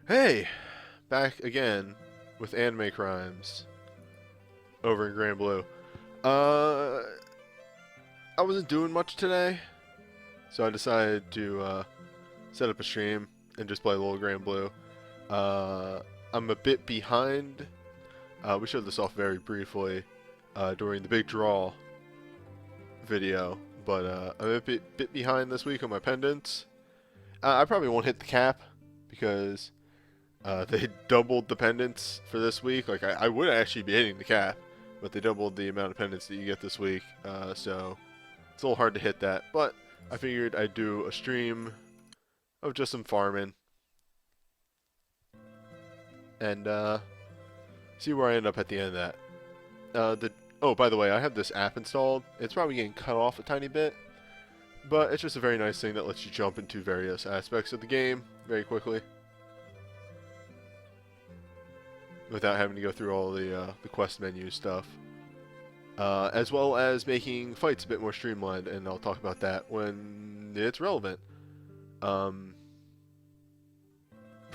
Hey, back again with anime crimes over in Granblue. Uh, I wasn't doing much today, so I decided to set up a stream and just play a little Granblue. I'm a bit behind. We showed this off very briefly during the big draw video, but I'm a bit behind this week on my pendants. I probably won't hit the cap because they doubled the pendants for this week. Like, I would actually be hitting the cap, but they doubled the amount of pendants that you get this week. So it's a little hard to hit that. But I figured I'd do a stream of just some farming and see where I end up at the end of that. Oh, by the way, I have this app installed. It's probably getting cut off a tiny bit, but it's just a very nice thing that lets you jump into various aspects of the game very quickly, without having to go through all the quest menu stuff. As well as making fights a bit more streamlined, and I'll talk about that when it's relevant. For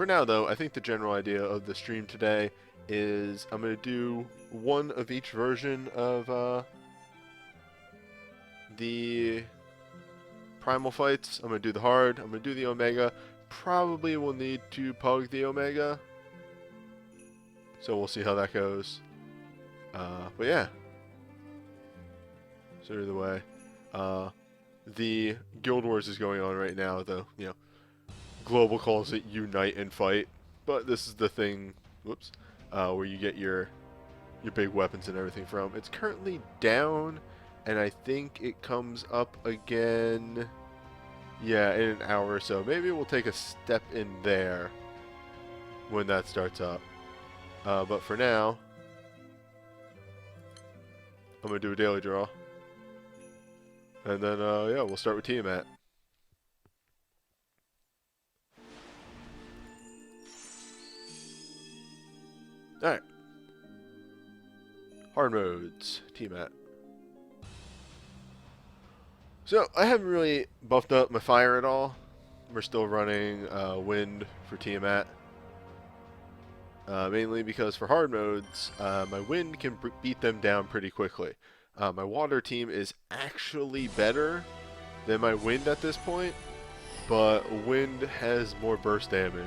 now, though, I think the general idea of the stream today is I'm going to do one of each version of the primal fights. I'm going to do the hard, I'm going to do the omega. Probably will need to pug the omega, so we'll see how that goes. But yeah. So either way, the Guild Wars is going on right now, though, you know, Global calls it Unite and Fight, but this is the thing, whoops, where you get your big weapons and everything from. It's currently down, and I think it comes up again, yeah, in an hour or so. Maybe we'll take a step in there when that starts up. But for now, I'm going to do a daily draw. And then, yeah, we'll start with Tiamat. Alright. Hard modes, Tiamat. So, I haven't really buffed up my fire at all. We're still running wind for Tiamat. Mainly because for hard modes, my wind can beat them down pretty quickly. My water team is actually better than my wind at this point, but wind has more burst damage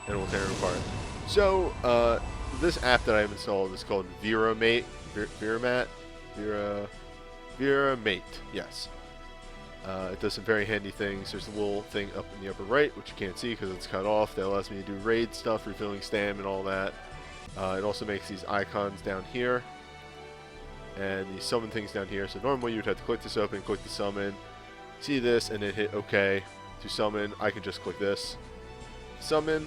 and will tear them apart. So, this app that I've installed is called Viramate. Viramate, yes. It does some very handy things. There's a little thing up in the upper right, which you can't see because it's cut off, that allows me to do raid stuff, refilling stam and all that. It also makes these icons down here, and the summon things down here. So normally you'd have to click this open, click the summon, see this, and then hit OK to summon. I can just click this, summon.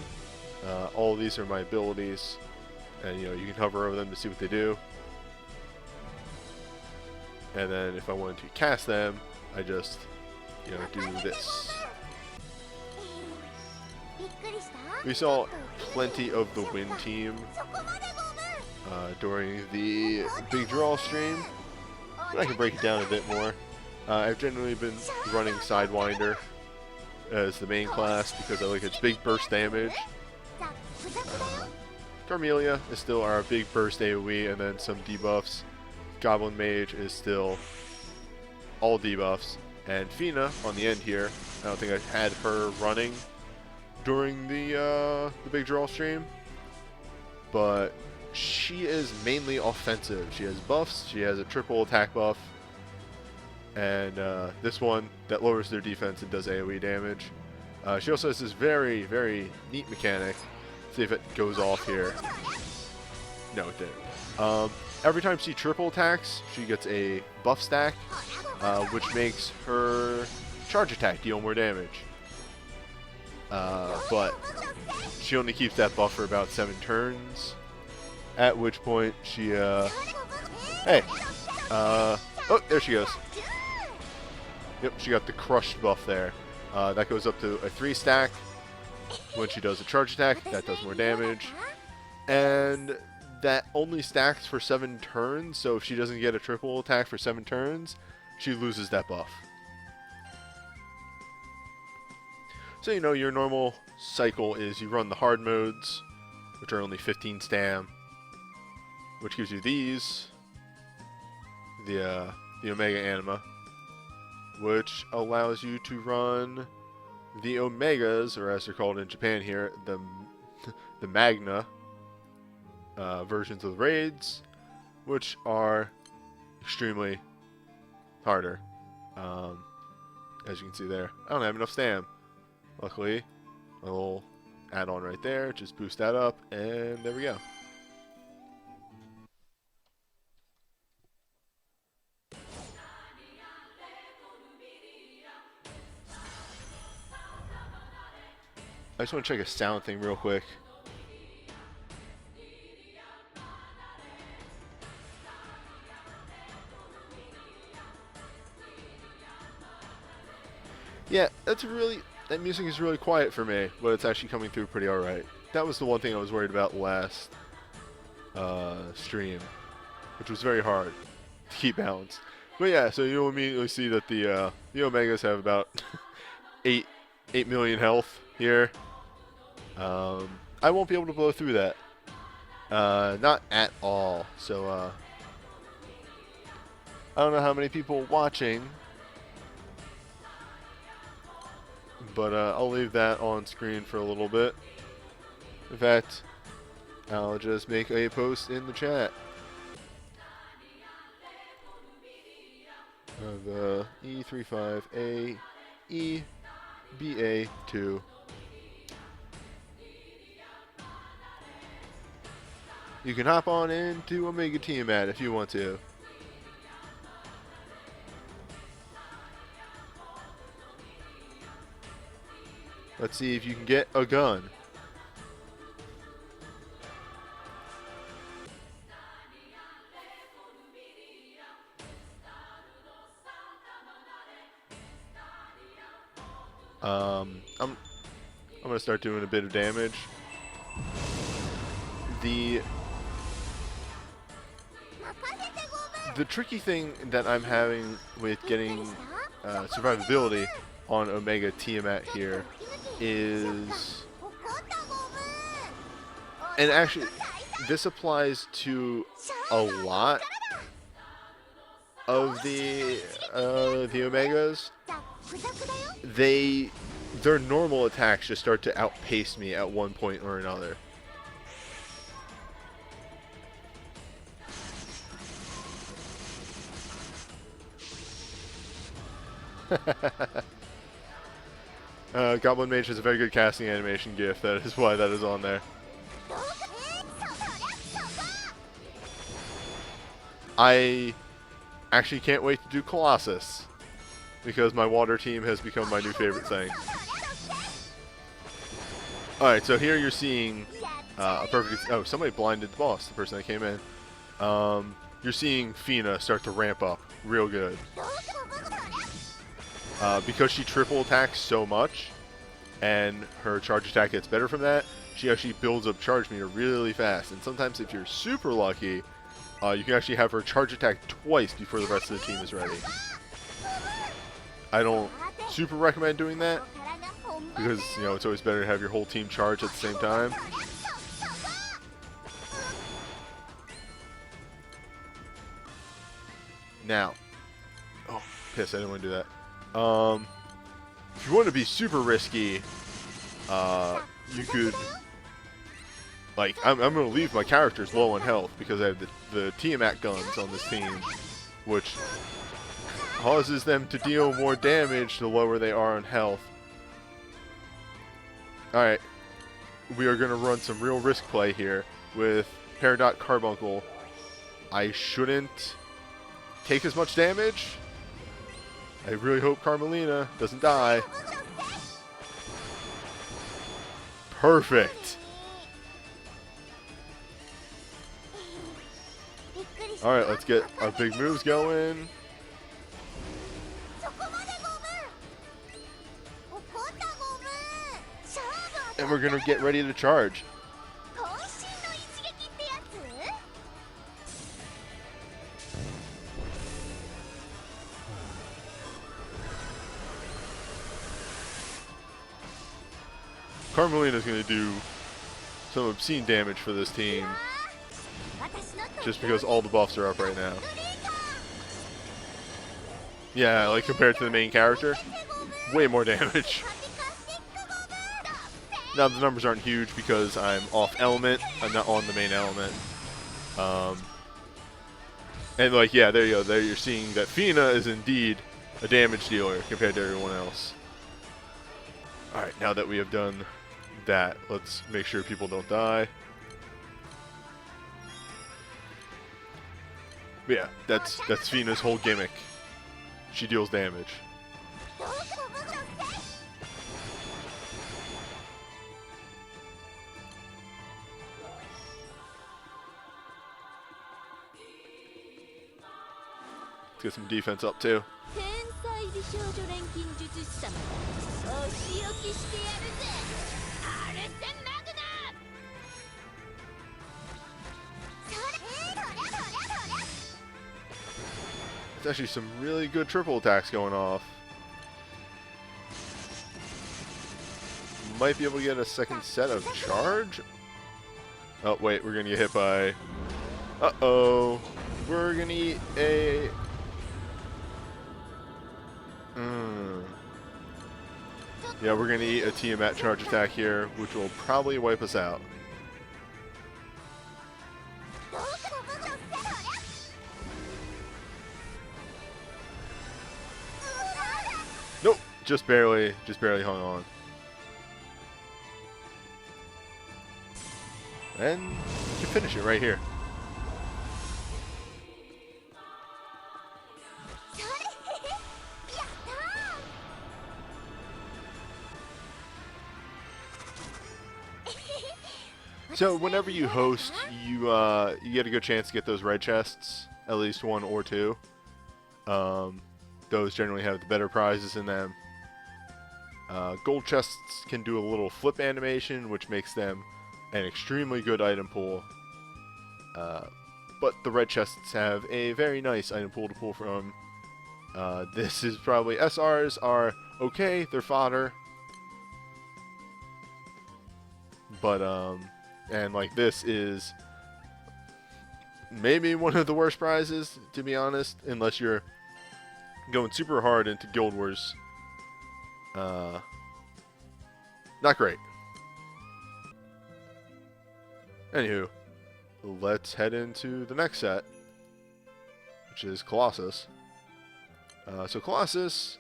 All of these are my abilities, and you know, you can hover over them to see what they do. And then if I wanted to cast them, I just, you know, do this. We saw plenty of the wind team during the big draw stream, but I can break it down a bit more. I've generally been running Sidewinder as the main class because I like its big burst damage. Carmelia is still our big burst AoE, and then some debuffs. Goblin Mage is still all debuffs, and Fina on the end here. I don't think I had her running during the big draw stream, but she is mainly offensive. She has buffs. She has a triple attack buff, and this one that lowers their defense and does AoE damage. She also has this very, very neat mechanic. See if it goes off here. No, it didn't. Every time she triple attacks, she gets a buff stack, which makes her charge attack deal more damage. But she only keeps that buff for about 7 turns, at which point she, hey, oh, there she goes. Yep, she got the crushed buff there. That goes up to a 3 stack. When she does a charge attack, that does more damage. And that only stacks for 7 turns, so if she doesn't get a triple attack for 7 turns, she loses that buff. So you know your normal cycle is you run the hard modes, which are only 15 stam, which gives you these, the Omega Anima, which allows you to run the Omegas, or as they're called in Japan here, the Magna versions of the raids, which are extremely harder. As you can see there, I don't have enough stam. Luckily, a little add-on right there, just boost that up, and there we go. I just want to check a sound thing real quick. Yeah, that music is really quiet for me, but it's actually coming through pretty alright. That was the one thing I was worried about last stream, which was very hard to keep balanced. But yeah, so you'll immediately see that the Omegas have about 8 million health here. I won't be able to blow through that. Not at all. So I don't know how many people watching, but I'll leave that on screen for a little bit. In fact, I'll just make a post in the chat of E35A EBA2. You can hop on into Omega Tiamat if you want to. Let's see if you can get a gun. I'm gonna start doing a bit of damage. The tricky thing that I'm having with getting survivability on Omega Tiamat here is, and actually this applies to a lot of the Omegas. Their normal attacks just start to outpace me at one point or another. Goblin Mage has a very good casting animation gif. That is why that is on there. I actually can't wait to do Colossus, because my water team has become my new favorite thing. Alright, so here you're seeing a perfect... Oh, somebody blinded the boss, the person that came in. You're seeing Fina start to ramp up real good. Because she triple attacks so much, and her charge attack gets better from that, she actually builds up charge meter really fast. And sometimes if you're super lucky, you can actually have her charge attack twice before the rest of the team is ready. I don't super recommend doing that, because, you know, it's always better to have your whole team charge at the same time. Now, oh, piss, I didn't want to do that. If you want to be super risky, you could, like, I'm going to leave my characters low on health, because I have the Tiamat guns on this team, which causes them to deal more damage the lower they are on health. Alright, we are going to run some real risk play here with Peridot Carbuncle. I shouldn't take as much damage. I really hope Carmelina doesn't die. Perfect. Alright, let's get our big moves going. And we're going to get ready to charge. Carmelina's going to do some obscene damage for this team just because all the buffs are up right now. Yeah, like compared to the main character, way more damage. Now the numbers aren't huge because I'm off element. I'm not on the main element. And like, yeah, there you go. There you're seeing that Fina is indeed a damage dealer compared to everyone else. Alright, now that we have done that, let's make sure people don't die. But yeah, that's Fina's whole gimmick. She deals damage. Let's get some defense up too. There's actually some really good triple attacks going off. Might be able to get a second set of charge. Oh wait, we're gonna get hit by... Uh-oh. We're gonna eat a... Yeah, we're gonna eat a Tiamat charge attack here, which will probably wipe us out. Nope, just barely hung on. And you can finish it right here. So whenever you host, you get a good chance to get those red chests, at least one or two. Those generally have the better prizes in them. Gold chests can do a little flip animation, which makes them an extremely good item pool. But the red chests have a very nice item pool to pull from. This is probably... SRs are okay, they're fodder. But, and like this is maybe one of the worst prizes, to be honest, unless you're going super hard into Guild Wars. Not great. Anywho, let's head into the next set, which is Colossus. So Colossus,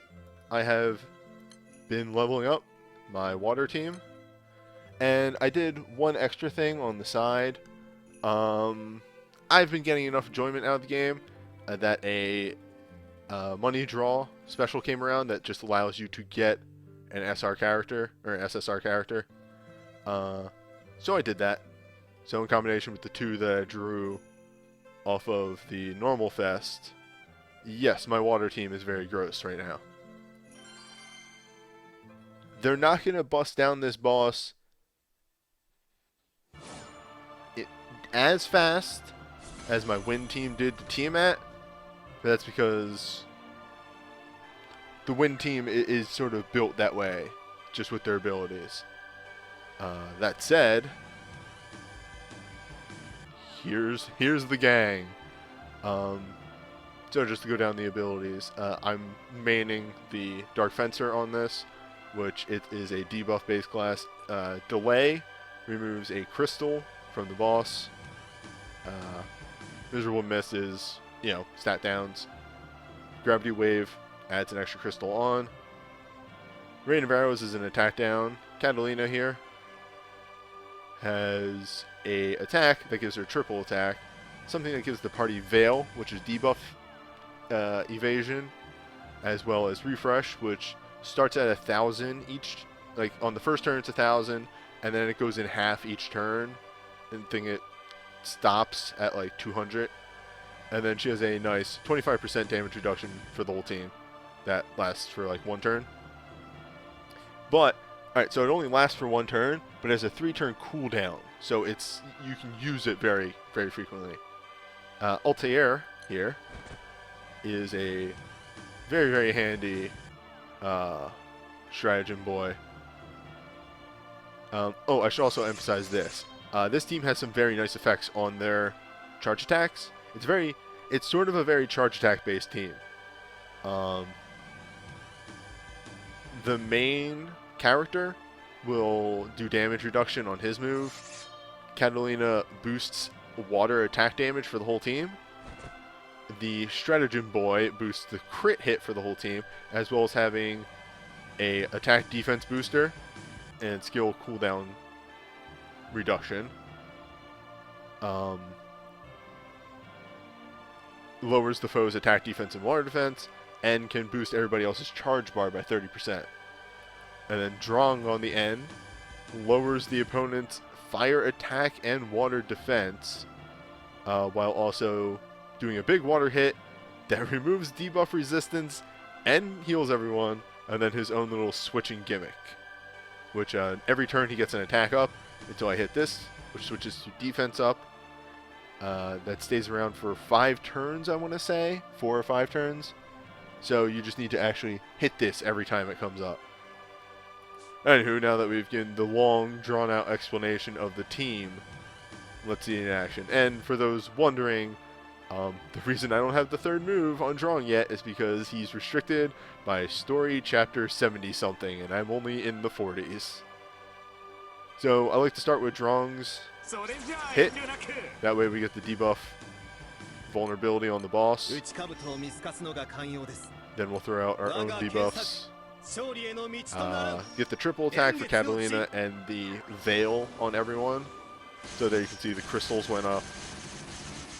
I have been leveling up my water team. And I did one extra thing on the side. I've been getting enough enjoyment out of the game that a money draw special came around that just allows you to get an SR character, or an SSR character. So I did that. So in combination with the two that I drew off of the normal fest, yes, my water team is very gross right now. They're not going to bust down this boss as fast as my wind team did to Tiamat, but that's because the wind team is sort of built that way, just with their abilities. That said, here's the gang. So just to go down the abilities, I'm maining the Dark Fencer on this, which it is a debuff based class. Delay removes a crystal from the boss. Miserable Miss is, you know, stat downs. Gravity Wave adds an extra crystal on. Rain of Arrows is an attack down. Catalina here has a attack that gives her triple attack. Something that gives the party Veil, which is debuff evasion, as well as Refresh, which starts at 1,000 each. Like on the first turn it's 1,000, and then it goes in half each turn. And I think it stops at like 200. And then she has a nice 25% damage reduction for the whole team. That lasts for like one turn. But, alright, so it only lasts for one turn, but it has a 3-turn cooldown. So it's, you can use it very, very frequently. Altair here is a very, very handy stratagem boy. Oh, I should also emphasize this. This team has some very nice effects on their charge attacks. It's sort of a very charge attack based team. The main character will do damage reduction on his move. Catalina boosts water attack damage for the whole team. The Stratagem Boy boosts the crit hit for the whole team, as well as having a attack defense booster and skill cooldown reduction. Lowers the foe's attack defense and water defense, and can boost everybody else's charge bar by 30%. And then Drong on the end lowers the opponent's fire attack and water defense, while also doing a big water hit that removes debuff resistance and heals everyone, and then his own little switching gimmick, which every turn he gets an attack up until I hit this, which switches to defense up. That stays around for 5 turns, I want to say. 4 or 5 turns. So you just need to actually hit this every time it comes up. Anywho, now that we've given the long, drawn-out explanation of the team, let's see it in action. And for those wondering, the reason I don't have the third move on Drong yet is because he's restricted by story chapter 70-something, and I'm only in the 40s. So I like to start with Drong's hit. That way we get the debuff vulnerability on the boss. Then we'll throw out our own debuffs. Get the triple attack for Catalina and the Veil on everyone. So there you can see the crystals went up.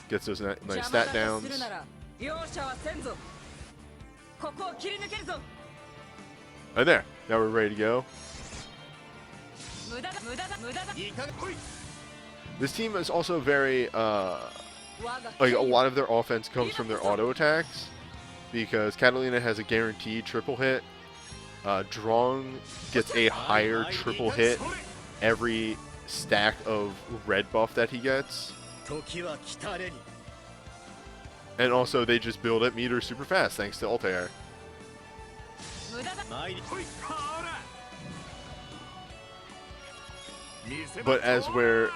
Gets those nice stat downs. And there. Now we're ready to go. This team is also very, like a lot of their offense comes from their auto attacks, because Catalina has a guaranteed triple hit. Drong gets a higher triple hit every stack of red buff that he gets. And also they just build up meters super fast thanks to Altair. But as where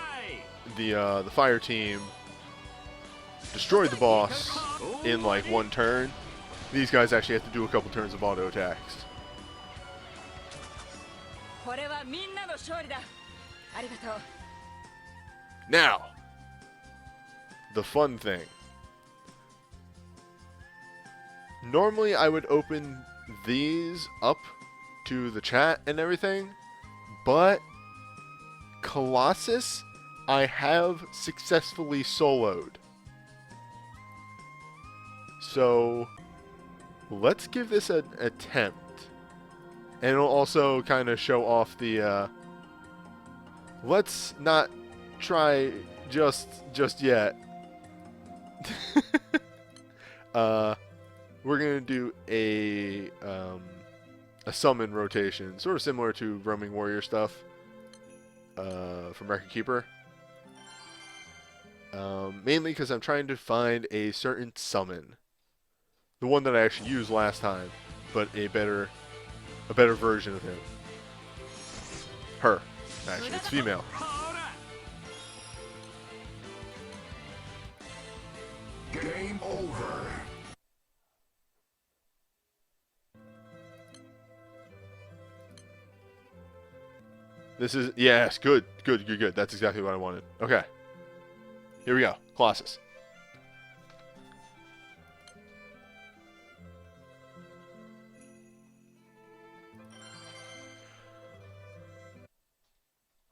the fire team destroyed the boss in like 1 turn, these guys actually have to do a couple turns of auto attacks. Now, the fun thing. Normally I would open these up to the chat and everything, but Colossus I have successfully soloed. So let's give this an attempt. And it'll also kind of show off the let's not try just yet. We're gonna do a summon rotation, sort of similar to roaming warrior stuff from Record Keeper. Mainly because I'm trying to find a certain summon, the one that I actually used last time, but a better version of him. Her, actually, it's female. Game over. This is, yes, good. That's exactly what I wanted. Okay. Here we go. Colossus.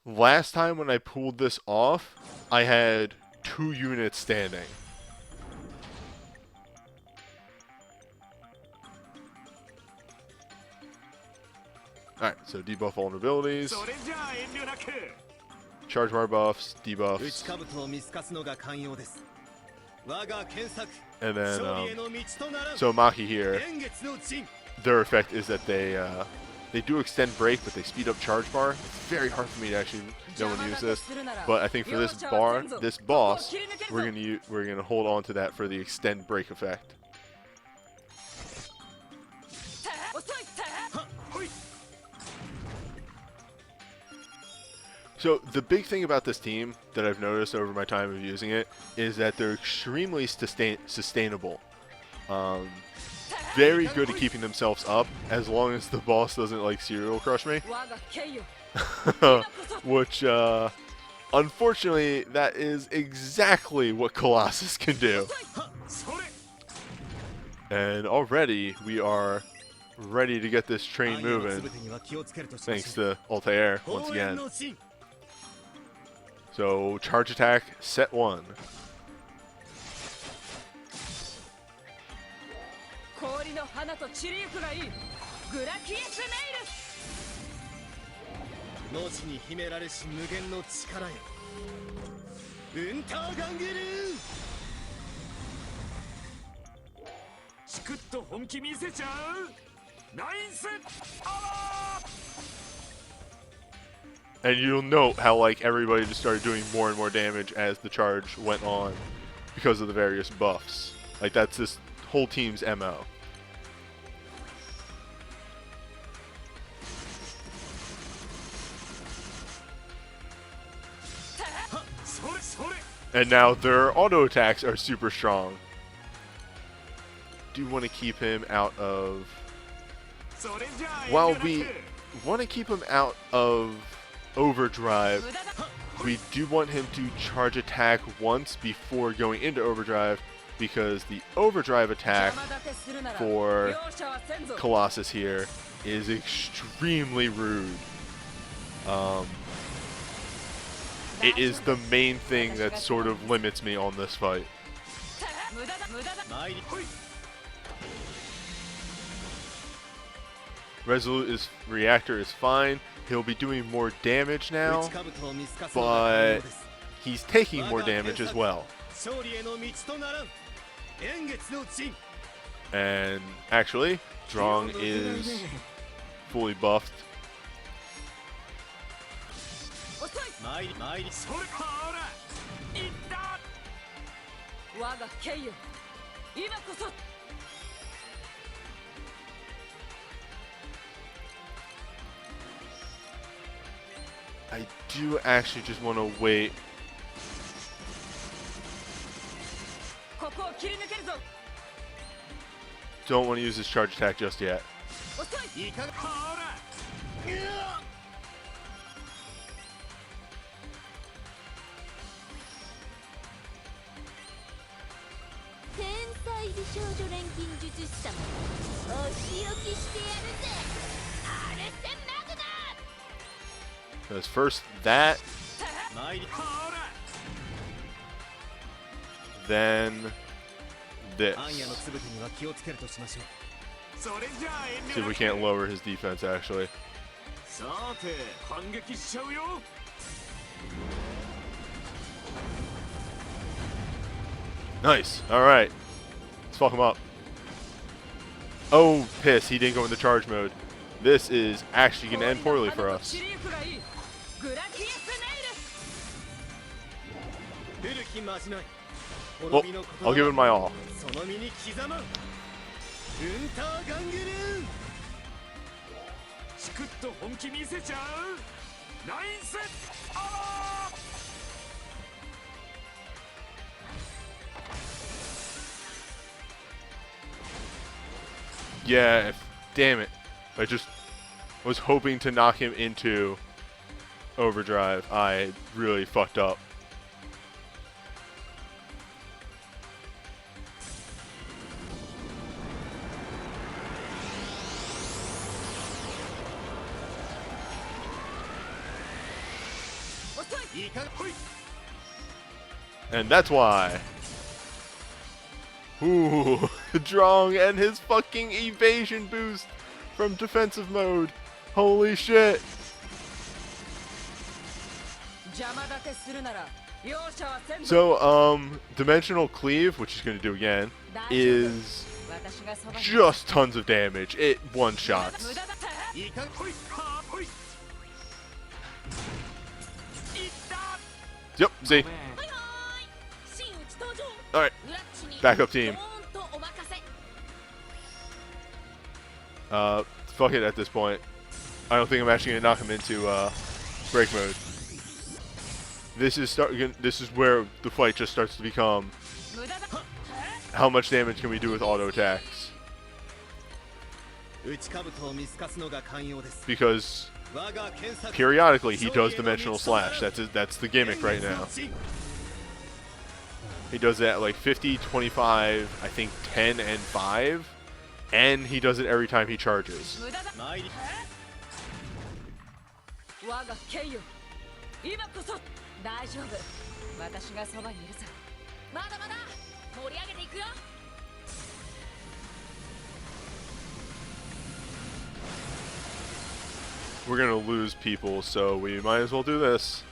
Last time when I pulled this off, I had 2 units standing. Alright, so debuff vulnerabilities, charge bar buffs, debuffs, and then, so Maki here, their effect is that they do extend break, but they speed up charge bar. It's very hard for me to actually know when to use this, but I think for this boss, we're gonna hold on to that for the extend break effect. So the big thing about this team that I've noticed over my time of using it is that they're extremely sustainable. Very good at keeping themselves up as long as the boss doesn't like serial crush me. Which, unfortunately, that is exactly what Colossus can do. And already we are ready to get this train moving, thanks to Altair once again. So, charge attack, set 1. And you'll note how like everybody just started doing more and more damage as the charge went on because of the various buffs. Like that's this whole team's MO. And now their auto attacks are super strong. Do want to keep him out of... While we want to keep him out of overdrive, we do want him to charge attack once before going into overdrive, because the overdrive attack for Colossus here is extremely rude. It is the main thing that sort of limits me on this fight. Resolute reactor is fine. He'll be doing more damage now, but he's taking more damage as well. And actually, Drong is fully buffed. I do actually just want to wait. Don't want to use this charge attack just yet. Because first that, then this. See if we can't lower his defense actually. Nice. Alright. Let's fuck him up. Oh, piss. He didn't go into charge mode. This is actually going to end poorly for us. Well, I'll give it my all. Yeah, damn it. I just was hoping to knock him into overdrive. I really fucked up. And that's why. Ooh, Drong and his fucking evasion boost from defensive mode. Holy shit. So, Dimensional Cleave, which he's going to do again, is just tons of damage. It one-shots. Yep, see? Alright, backup team. Fuck it at this point. I don't think I'm actually going to knock him into break mode. this is where the fight just starts to become how much damage can we do with auto attacks? Because periodically he does dimensional slash. That's the gimmick right now. He does that like 50, 25, I think 10 and 5, and he does it every time he charges. We're gonna lose people, so we might as well do this.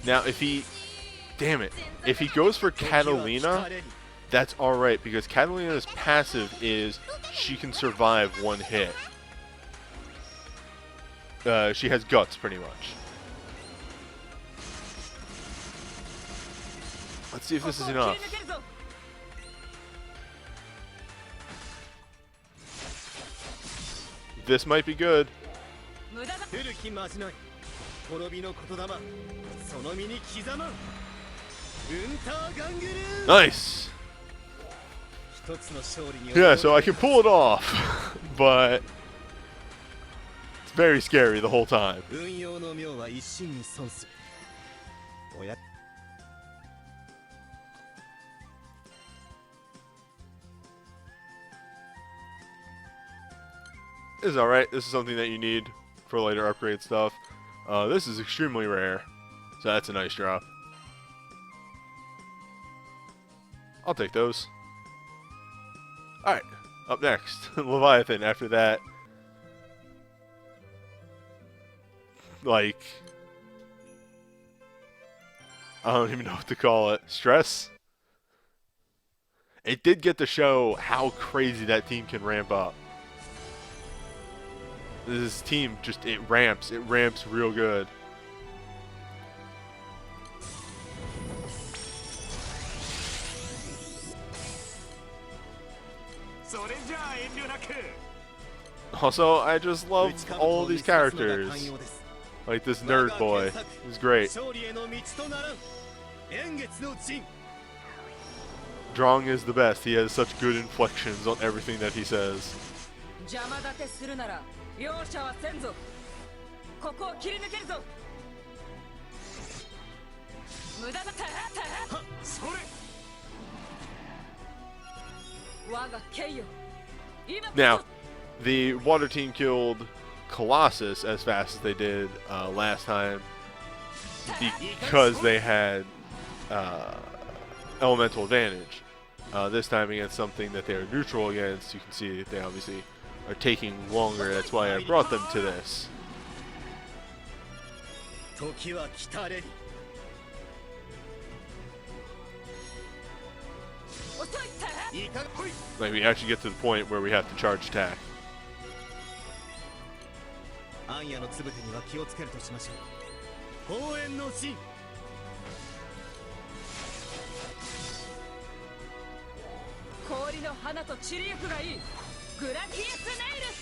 Now, if he goes for Catalina, that's alright, because Catalina's passive is she can survive one hit. She has guts, pretty much. Let's see if this is enough. This might be good. Nice! Yeah, so I can pull it off, but it's very scary the whole time. This is alright. This is something that you need for later upgrade stuff. This is extremely rare, so that's a nice drop. I'll take those. Alright, up next, Leviathan. After that, like, I don't even know what to call it. Stress? It did get to show how crazy that team can ramp up. This team just, it ramps real good. Also, I just love all of these characters. Like this nerd boy. He's great. Drong is the best. He has such good inflections on everything that he says. Now, the water team killed Colossus as fast as they did last time because they had elemental advantage. This time against something that they are neutral against, you can see that they obviously are taking longer. That's why I brought them to this. Like, we actually get to the point where we have to charge attack.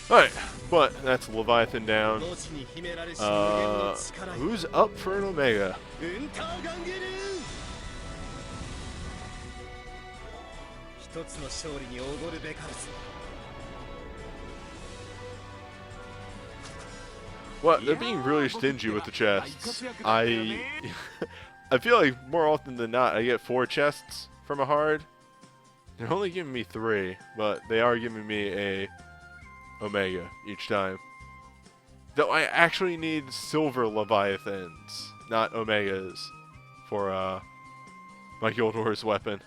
Alright, but that's Leviathan down. Who's up for an Omega? What? They're being really stingy with the chests. I feel like more often than not I get 4 chests from a hard. They're only giving me 3, but they are giving me a Omega each time. Though I actually need silver Leviathans, not Omegas, for my Guild Wars weapon.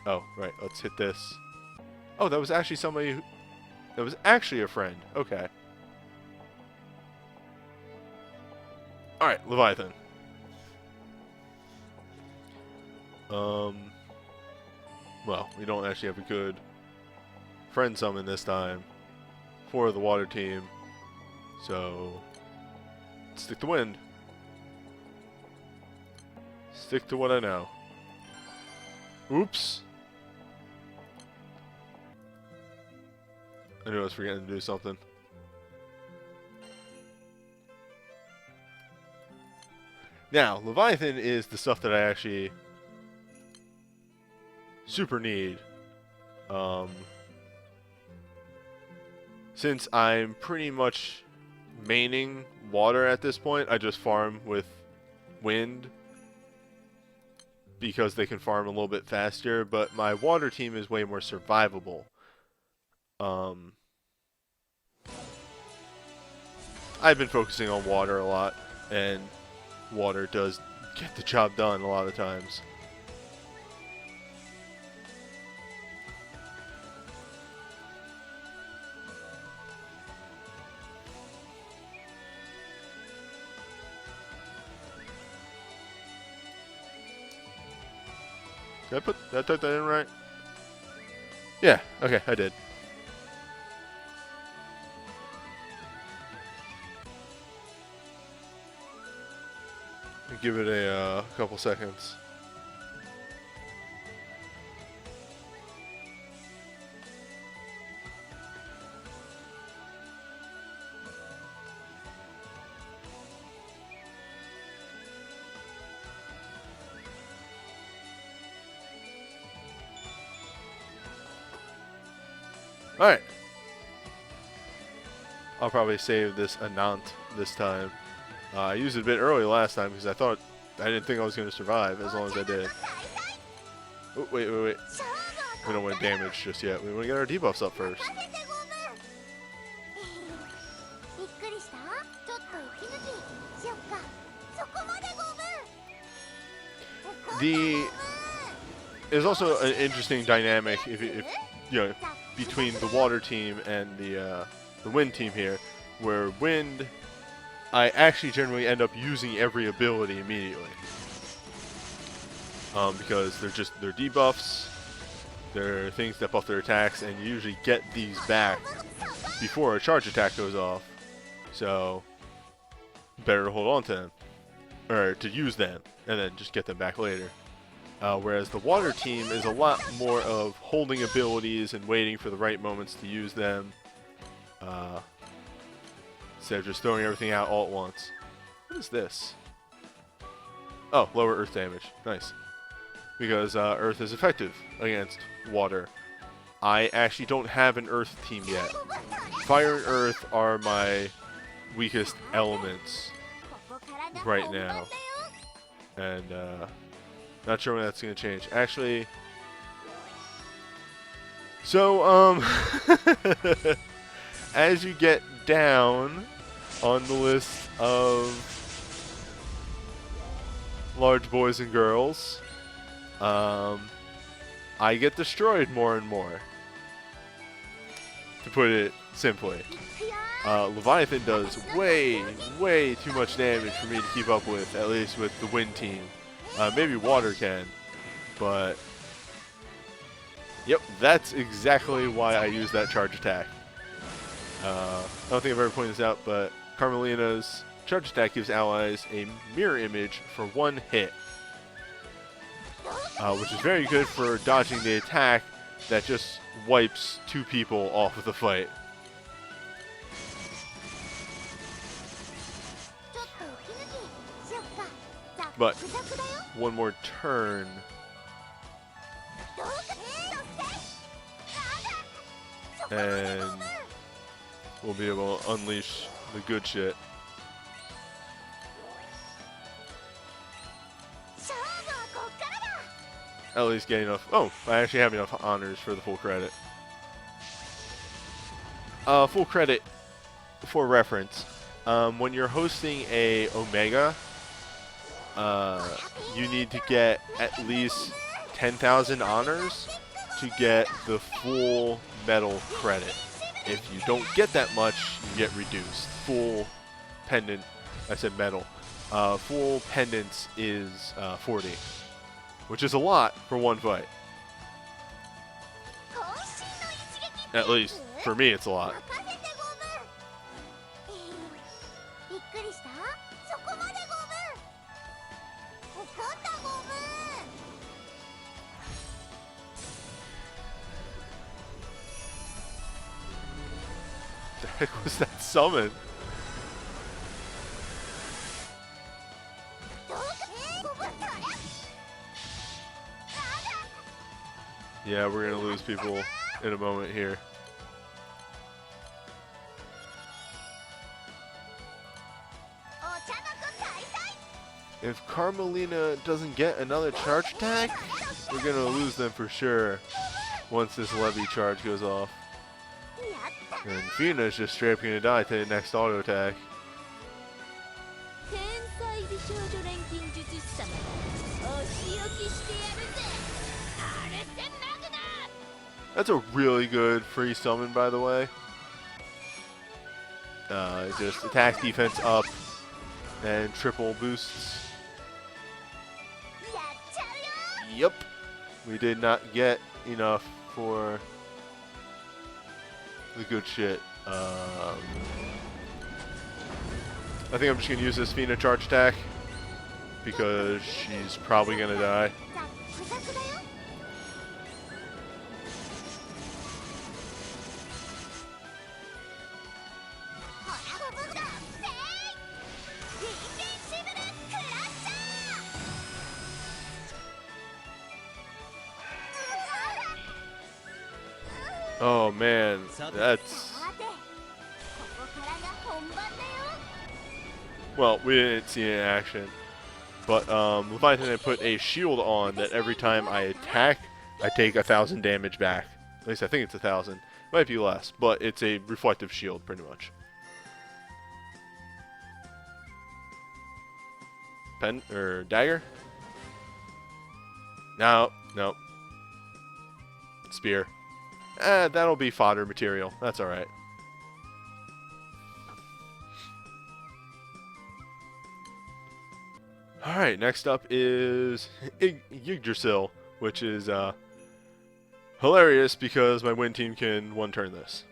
Oh, right, let's hit this. Oh, that was actually somebody who... That was actually a friend. Okay. Alright, Leviathan. Well, we don't actually have a good friend summon this time for the water team. So, stick to wind. Stick to what I know. Oops. I knew I was forgetting to do something. Now, Leviathan is the stuff that I actually super need. Since I'm pretty much maining water at this point, I just farm with wind because they can farm a little bit faster, but my water team is way more survivable. I've been focusing on water a lot, and water does get the job done a lot of times. Did I type that in right? Yeah, okay, I did. Give it a couple seconds. Alright. I'll probably save this Anant this time. I used it a bit early last time because I didn't think I was going to survive as long as I did. Oh, wait. We don't want damage just yet. We want to get our debuffs up first. There's also an interesting dynamic if you know, between the water team and the wind team here, where wind, I actually generally end up using every ability immediately. Because they're debuffs, they're things that buff their attacks, and you usually get these back before a charge attack goes off. So, better to hold on to them, or to use them, and then just get them back later. Whereas the water team is a lot more of holding abilities and waiting for the right moments to use them. Instead of just throwing everything out all at once. What is this? Oh, lower earth damage. Nice. Because earth is effective against water. I actually don't have an earth team yet. Fire and earth are my weakest elements right now. And not sure when that's going to change. Actually, so as you get down on the list of large boys and girls, I get destroyed more and more, to put it simply. Leviathan does way too much damage for me to keep up with, at least with the wind team. Maybe water can, but yep, that's exactly why I use that charge attack. I don't think I've ever pointed this out, but Carmelina's charge attack gives allies a mirror image for one hit, which is very good for dodging the attack that just wipes two people off of the fight. But one more turn, and we'll be able to unleash the good shit. At least get enough. Oh, I actually have enough honors for the full credit. Full credit for reference. When you're hosting a Omega, you need to get at least 10,000 honors to get the full medal credit. If you don't get that much, you get reduced. Full pendant, I said medal. Full pendants is 40, which is a lot for one fight. At least for me, it's a lot. heck was that summon? Yeah, we're gonna lose people in a moment here. If Carmelina doesn't get another charge attack, we're gonna lose them for sure once this levy charge goes off. And Fina's just straight up gonna die to the next auto attack. That's a really good free summon, by the way. Just attack defense up and triple boosts. Yep. We did not get enough for the good shit. I think I'm just going to use this Fina charge attack because she's probably going to die. Oh man, that's... Well, we didn't see it in action. But Leviathan had put a shield on that every time I attack, I take 1,000 damage back. At least I think it's 1,000. Might be less, but it's a reflective shield pretty much. Pen or dagger? No, no. Spear. That'll be fodder material. That's alright. Alright, next up is Yggdrasil, which is hilarious because my win team can one-turn this.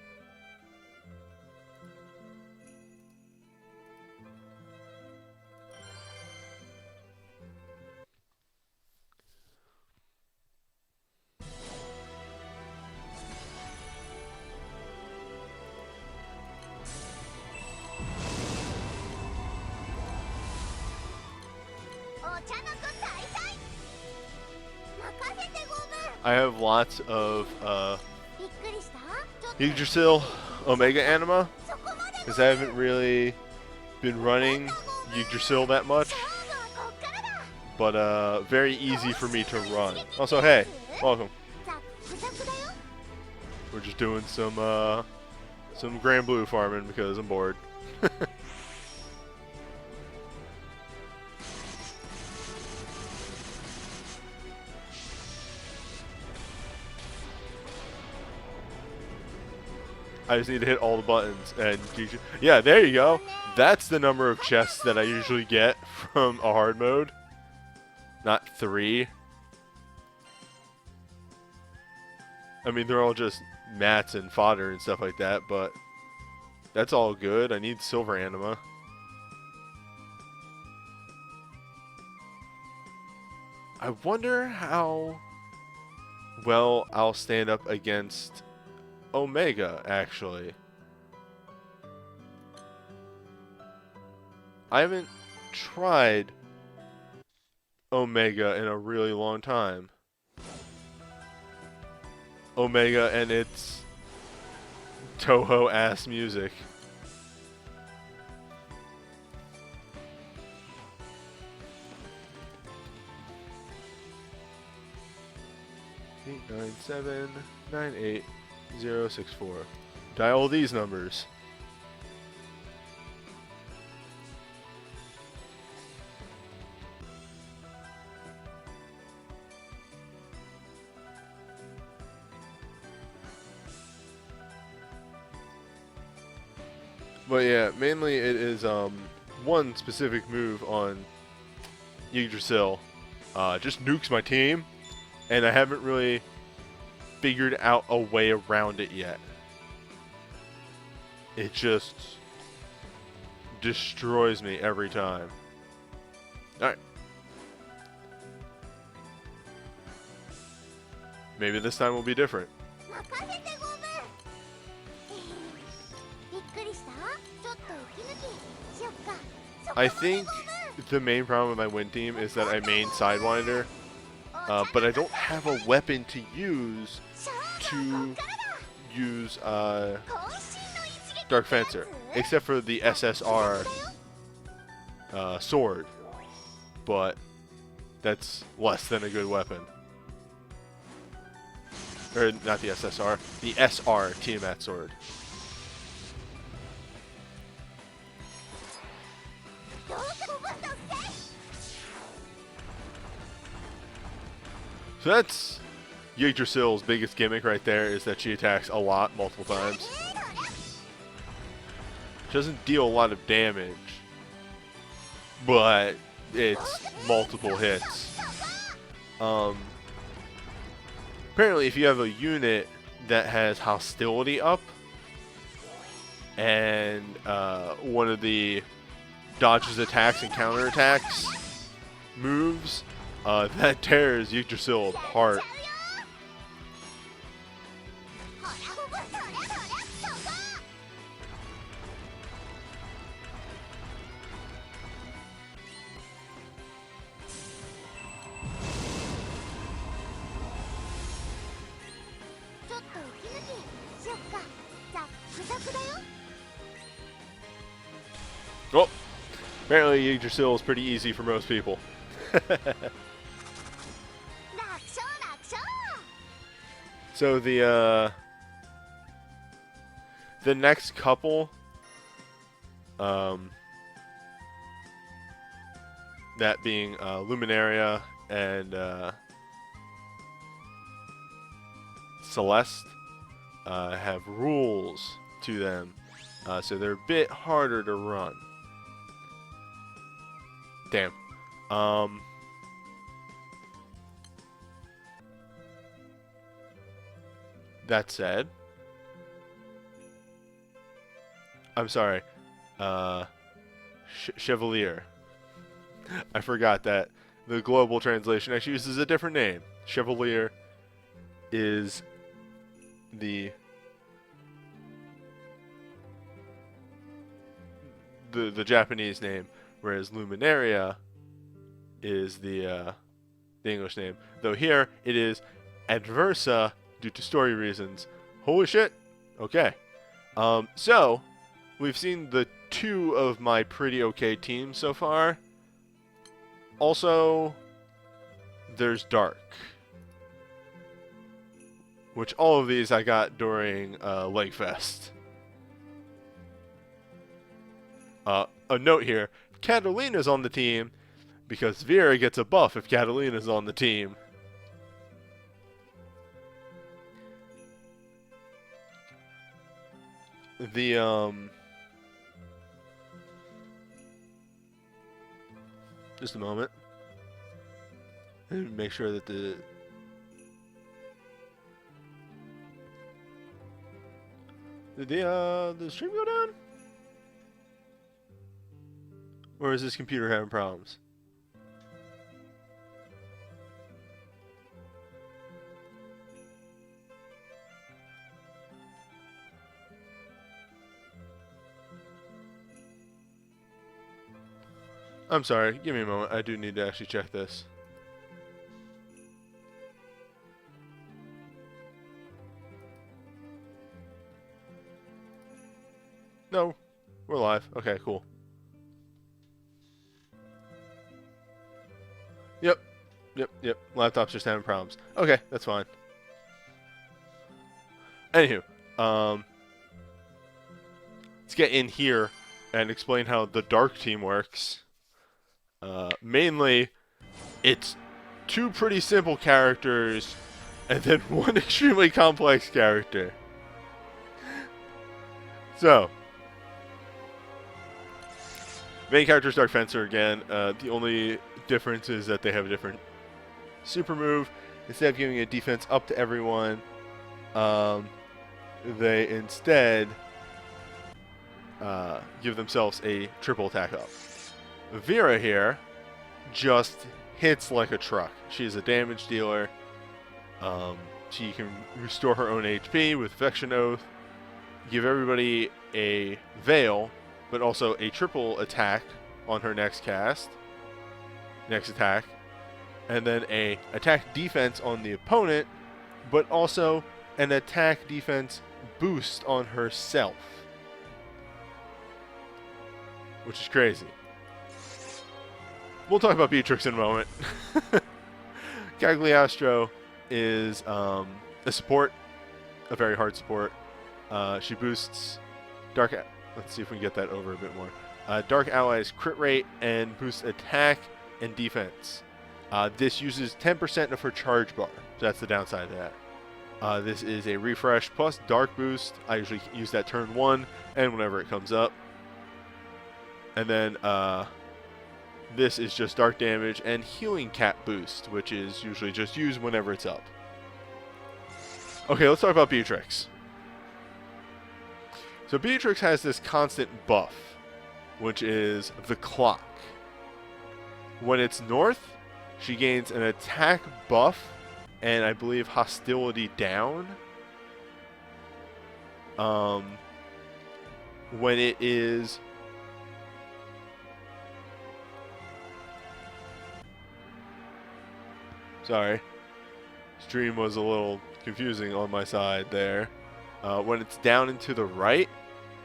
I have lots of Yggdrasil Omega Anima because I haven't really been running Yggdrasil that much, but very easy for me to run. Also, hey, welcome. We're just doing some Granblue farming because I'm bored. I just need to hit all the buttons and yeah, there you go. That's the number of chests that I usually get from a hard mode. Not 3. I mean, they're all just mats and fodder and stuff like that, but that's all good. I need silver anima. I wonder how well I'll stand up against Omega, actually. I haven't tried Omega in a really long time. Omega and its Toho ass music. Eight, 9, 7, 9, 8. 064. Dial these numbers. But yeah, mainly it is one specific move on Yggdrasil. Just nukes my team, and I haven't really figured out a way around it yet. It just destroys me every time. Alright. Maybe this time will be different. I think the main problem with my win team is that I main Sidewinder, but I don't have a weapon to use Dark Fencer, except for the SSR sword, but that's less than a good weapon. Or not the SSR, the SR Tiamat sword. So that's Yggdrasil's biggest gimmick right there, is that she attacks a lot, multiple times. She doesn't deal a lot of damage, but it's multiple hits. Apparently, if you have a unit that has hostility up, and one of the dodges attacks and counterattacks moves, that tears Yggdrasil apart. Oh, apparently Yggdrasil is pretty easy for most people. So the next couple, that being Luminaria and Celeste, have rules to them, so they're a bit harder to run. Damn. That said, I'm sorry, Chevalier. I forgot that the global translation actually uses a different name. Chevalier is the Japanese name, whereas Luminaria is the English name. Though here it is Adversa due to story reasons. Holy shit! Okay. So we've seen the two of my pretty okay teams so far. Also, there's Dark, which all of these I got during Legfest. A note here, Catalina's on the team because Vera gets a buff if Catalina's on the team. Just a moment. Let me make sure that the stream go down? Or is this computer having problems? I'm sorry, give me a moment. I do need to actually check this. No, we're live. Okay, cool. Yep. Laptop's just having problems. Okay, that's fine. Anywho, let's get in here and explain how the Dark team works. Mainly, it's two pretty simple characters and then one extremely complex character. So, main character is Dark Fencer again. The only difference is that they have a different super move. Instead of giving a defense up to everyone, they instead give themselves a triple attack up. Vera here just hits like a truck. She's a damage dealer. She can restore her own HP with Affection Oath, give everybody a Veil, but also a triple attack on her next attack, and then a attack defense on the opponent, but also an attack defense boost on herself, which is crazy. We'll talk about Beatrix in a moment. Cagliostro is a support, a very hard support. She boosts Dark... Let's see if we can get that over a bit more. Dark Allies crit rate and boosts attack and defense. This uses 10% of her charge bar, so that's the downside of that. This is a refresh plus dark boost. I usually use that turn 1 and whenever it comes up. And then this is just dark damage and healing cap boost, which is usually just used whenever it's up. Okay, let's talk about Beatrix. So Beatrix has this constant buff, which is the clock. When it's north, she gains an attack buff and I believe hostility down. When it is sorry, stream was a little confusing on my side there. When it's down and to the right,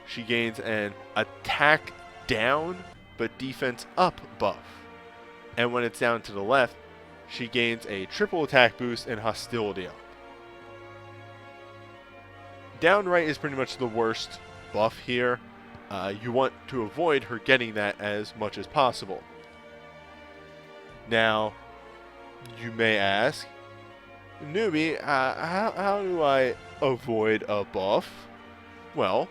she gains an attack down but defense up buff. And when it's down to the left, she gains a triple attack boost and hostility up. Down right is pretty much the worst buff here. You want to avoid her getting that as much as possible. Now, you may ask, Newbie, how do I avoid a buff? Well,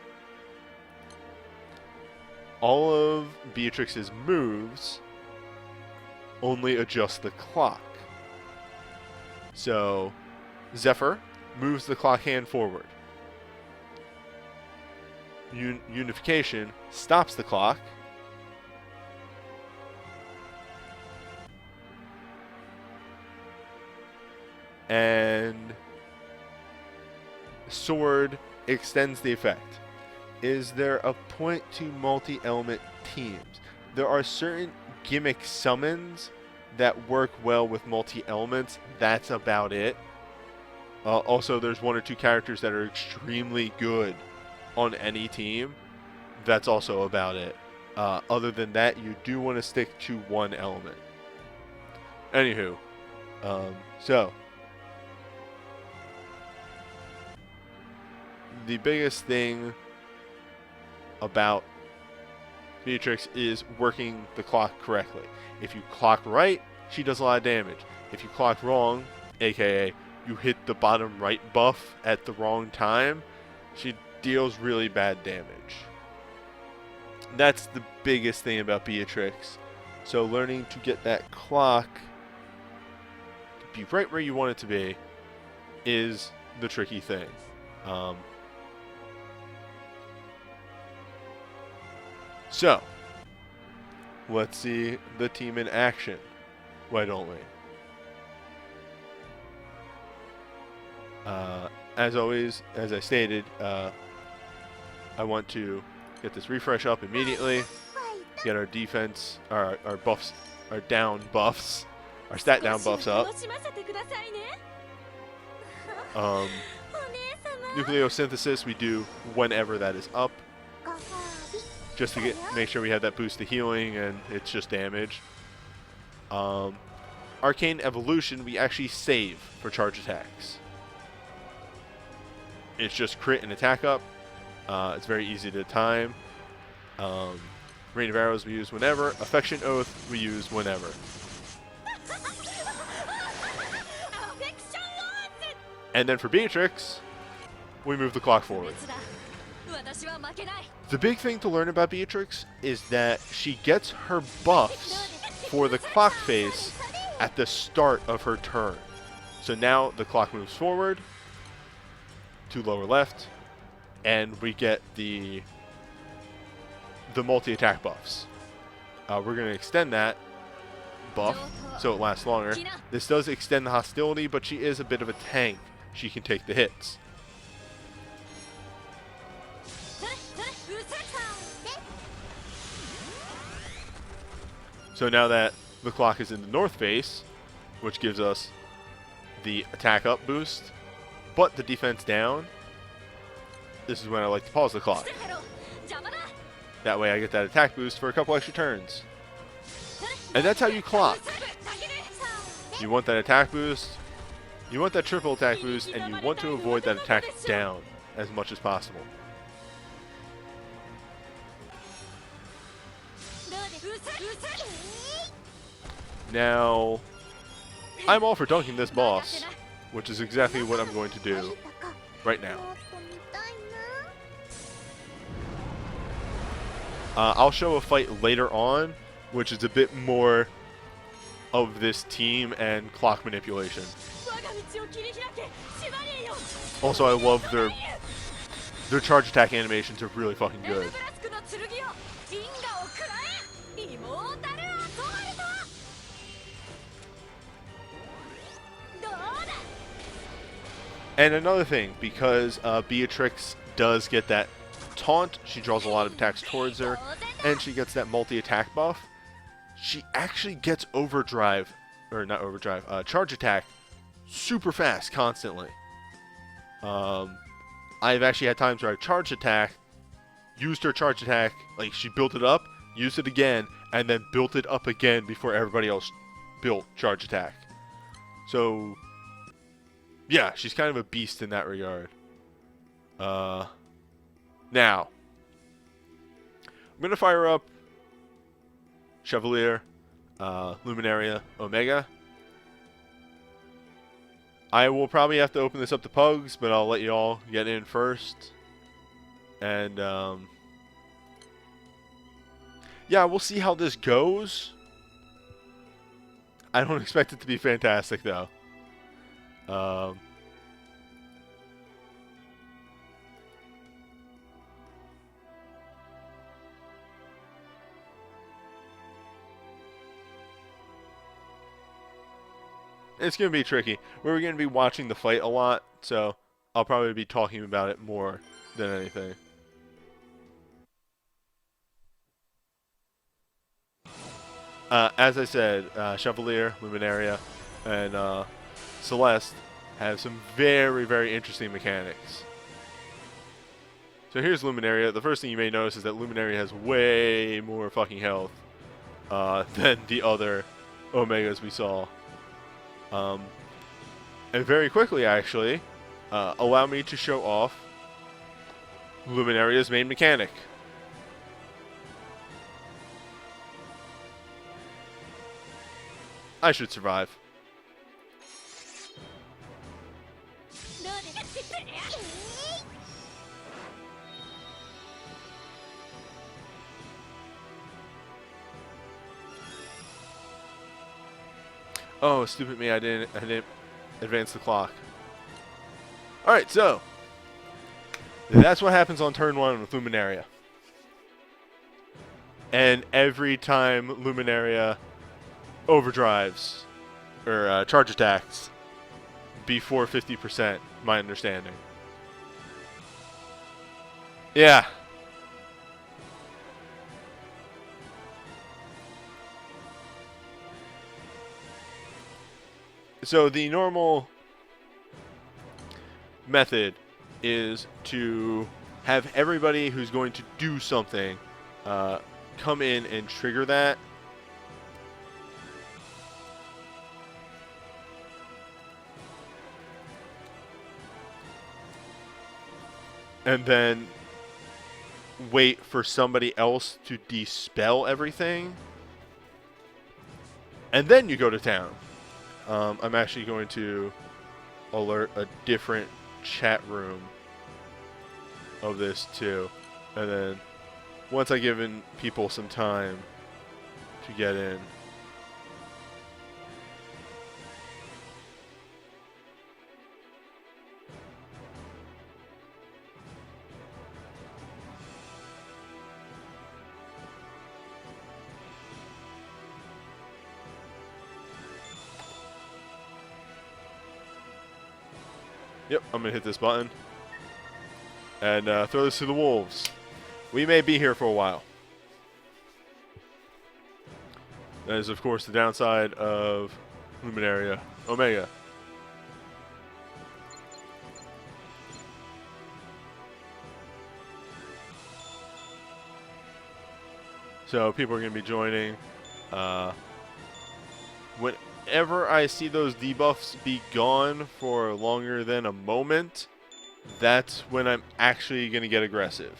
all of Beatrix's moves only adjust the clock. So, Zephyr moves the clock hand forward. Unification stops the clock. And Sword extends the effect. Is there a point to multi-element teams? There are certain gimmick summons that work well with multi-elements. That's about it. Also, there's 1 or 2 characters that are extremely good on any team. That's also about it. Other than that, you do want to stick to 1 element. Anywho, so the biggest thing about Beatrix is working the clock correctly. If you clock right, she does a lot of damage. If you clock wrong, aka you hit the bottom right buff at the wrong time, she deals really bad damage. That's the biggest thing about Beatrix. So learning to get that clock to be right where you want it to be is the tricky thing. So, let's see the team in action. Why don't we? As always, as I stated, I want to get this refresh up immediately. Get our defense, our buffs, our down buffs, our stat down buffs up. Nucleosynthesis we do whenever that is up, just to make sure we have that boost to healing, and it's just damage. Arcane Evolution we actually save for charge attacks. It's just crit and attack up. It's very easy to time. Rain of Arrows we use whenever. Affection Oath we use whenever. And then for Beatrix, we move the clock forward. The big thing to learn about Beatrix is that she gets her buffs for the clock phase at the start of her turn. So now the clock moves forward to lower left, and we get the multi-attack buffs. We're going to extend that buff so it lasts longer. This does extend the hostility, but she is a bit of a tank. She can take the hits. So now that the clock is in the north face, which gives us the attack up boost, but the defense down, this is when I like to pause the clock. That way I get that attack boost for a couple extra turns. And that's how you clock. You want that attack boost, you want that triple attack boost, and you want to avoid that attack down as much as possible. Now, I'm all for dunking this boss, which is exactly what I'm going to do right now. I'll show a fight later on, which is a bit more of this team and clock manipulation. Also, I love their charge attack animations are really fucking good. And another thing, because Beatrix does get that taunt, she draws a lot of attacks towards her, and she gets that multi-attack buff, she actually gets overdrive, or not overdrive, charge attack super fast, constantly. I've actually had times where I've charged attack, used her charge attack, like she built it up, used it again, and then built it up again before everybody else built charge attack. So, yeah, she's kind of a beast in that regard. Now, I'm going to fire up Chevalier, Luminaria, Omega. I will probably have to open this up to Pugs, but I'll let you all get in first. And, yeah, we'll see how this goes. I don't expect it to be fantastic, though. It's going to be tricky. We're going to be watching the fight a lot, so I'll probably be talking about it more than anything. As I said, Chevalier, Luminaria, and Celeste have some very, very interesting mechanics. So here's Luminaria. The first thing you may notice is that Luminaria has way more fucking health than the other Omegas we saw. And very quickly, actually, allow me to show off Luminaria's main mechanic. I should survive. Oh, stupid me! I didn't advance the clock. All right, so that's what happens on turn 1 with Luminaria. And every time Luminaria overdrives or charge attacks before 50%, my understanding. Yeah. So the normal method is to have everybody who's going to do something come in and trigger that. And then wait for somebody else to dispel everything. And then you go to town. I'm actually going to alert a different chat room of this too. And then once I've given people some time to get in. Yep, I'm going to hit this button. And throw this to the wolves. We may be here for a while. That is, of course, the downside of Luminaria Omega. So people are going to be joining. Whenever I see those debuffs be gone for longer than a moment, that's when I'm actually going to get aggressive.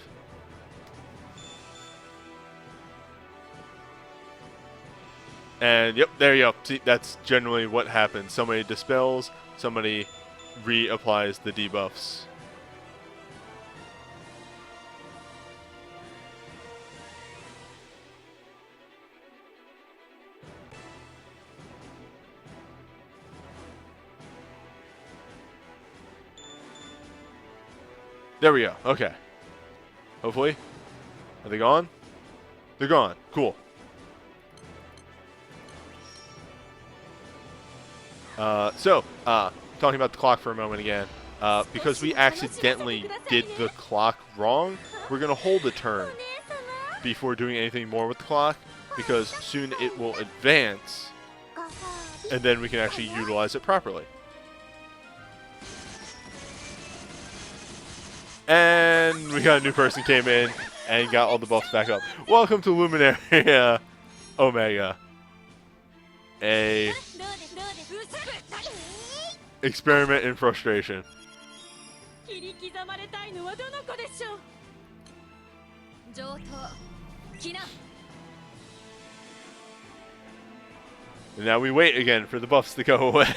And yep, there you go. See, that's generally what happens. Somebody dispels, somebody reapplies the debuffs. There we go. Okay. Hopefully. Are they gone? They're gone. Cool. Talking about the clock for a moment again. Because we accidentally did the clock wrong, we're going to hold a turn before doing anything more with the clock, because soon it will advance, and then we can actually utilize it properly. And we got a new person came in and got all the buffs back up. Welcome to Luminaria Omega. A experiment in frustration. And now we wait again for the buffs to go away.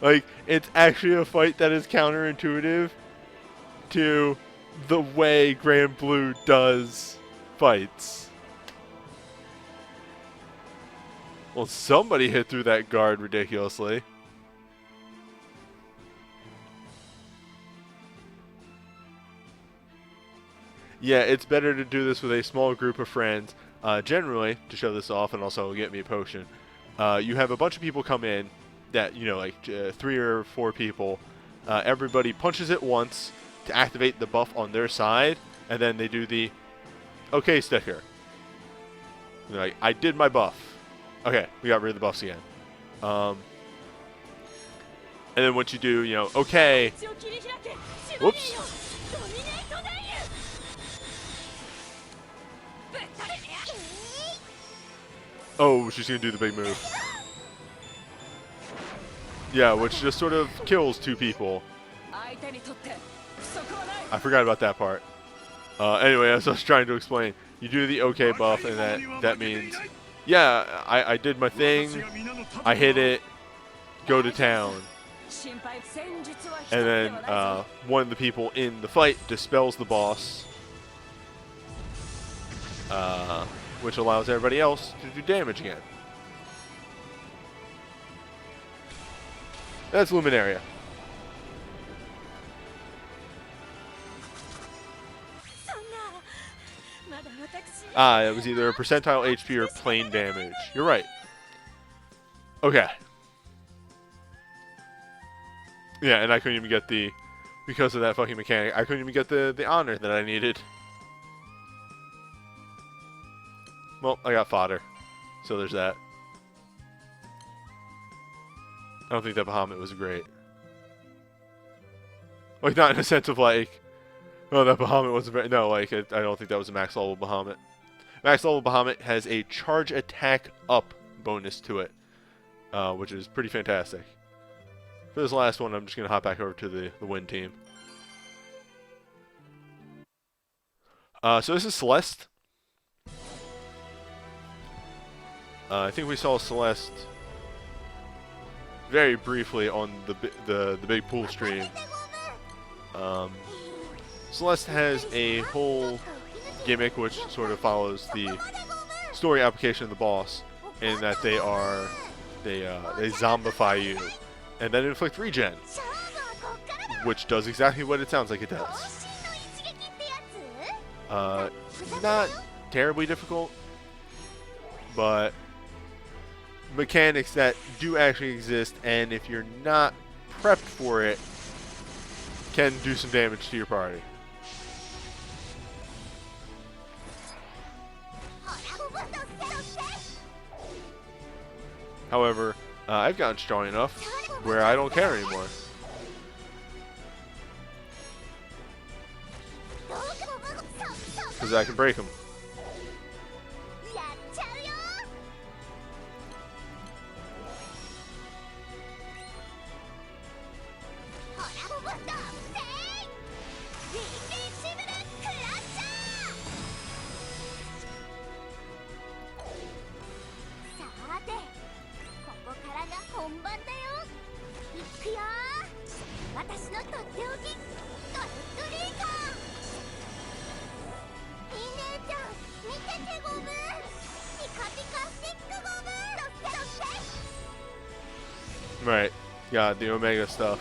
Like, it's actually a fight that is counterintuitive to the way Granblue does fights. Well, somebody hit through that guard ridiculously. Yeah, it's better to do this with a small group of friends. Generally, to show this off and also get me a potion, you have a bunch of people come in that, you know, like 3 or 4 people. Everybody punches it once to activate the buff on their side, and then they do the okay sticker. And they're like, I did my buff. Okay, we got rid of the buffs again. And then once you do, you know, okay. Whoops. Oh, she's going to do the big move. Yeah, which just sort of kills 2 people. I forgot about that part. Anyway, as I was trying to explain, you do the OK buff, and that means, yeah, I did my thing, I hit it, go to town. And then one of the people in the fight dispels the boss, which allows everybody else to do damage again. That's Luminaria. It was either a percentile HP or plain damage. You're right. Okay. Yeah, and I couldn't even get the, because of that fucking mechanic, I couldn't even get the honor that I needed. Well, I got fodder. So there's that. I don't think that Bahamut was great. Like, not in a sense of like, oh, that Bahamut wasn't very... No, like, I don't think that was a max level Bahamut. Max level Bahamut has a charge attack up bonus to it, which is pretty fantastic. For this last one, I'm just going to hop back over to the win team. So this is Celeste. I think we saw Celeste very briefly on the big pool stream. Celeste has a whole gimmick which sort of follows the story application of the boss, in that they zombify you and then inflict regen, which does exactly what it sounds like it does. Not terribly difficult, but mechanics that do actually exist, and if you're not prepped for it, can do some damage to your party. However, I've gotten strong enough where I don't care anymore. Because I can break them. Right. Yeah, the Omega stuff.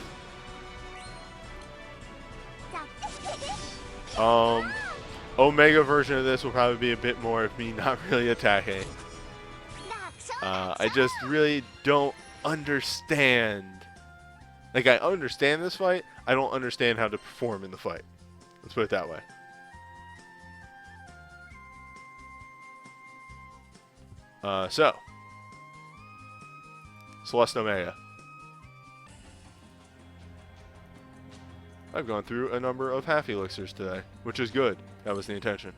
Omega version of this will probably be a bit more of me not really attacking. I just really don't understand. Like, I understand this fight. I don't understand how to perform in the fight. Let's put it that way. So. Celeste Omega. I've gone through a number of half elixirs today, which is good. That was the intention.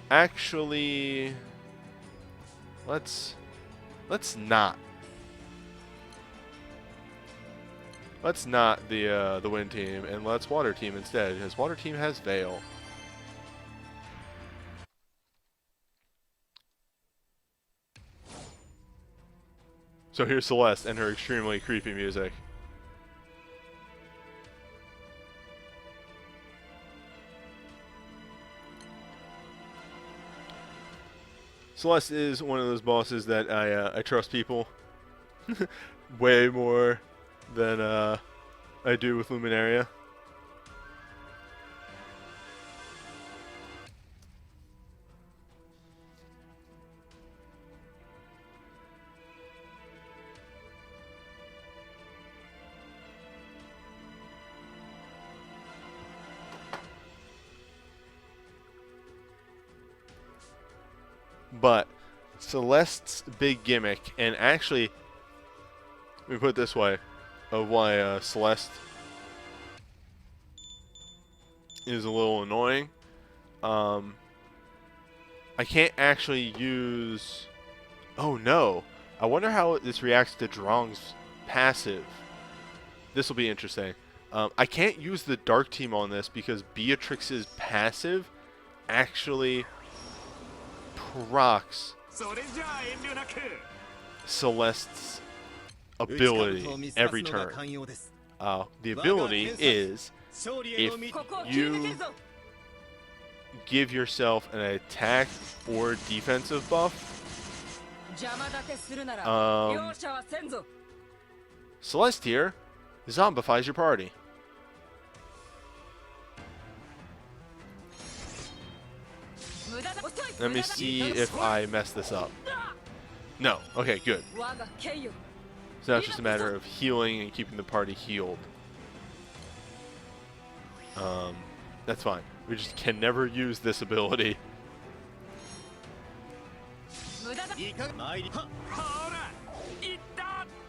Actually, let's not. Let's not the wind team, and let's water team instead, because water team has Veil. So here's Celeste and her extremely creepy music. Celeste is one of those bosses that I trust people way more than I do with Luminaria. But Celeste's big gimmick, and actually, let me put it this way, of why Celeste is a little annoying. I can't actually use... Oh no! I wonder how this reacts to Drong's passive. This will be interesting. I can't use the Dark Team on this because Beatrix's passive actually procs Celeste's ability every turn. The ability is if you give yourself an attack or defensive buff, Celeste here zombifies your party. Let me see if I mess this up. No. Okay, good. So now it's just a matter of healing and keeping the party healed. That's fine. We just can never use this ability.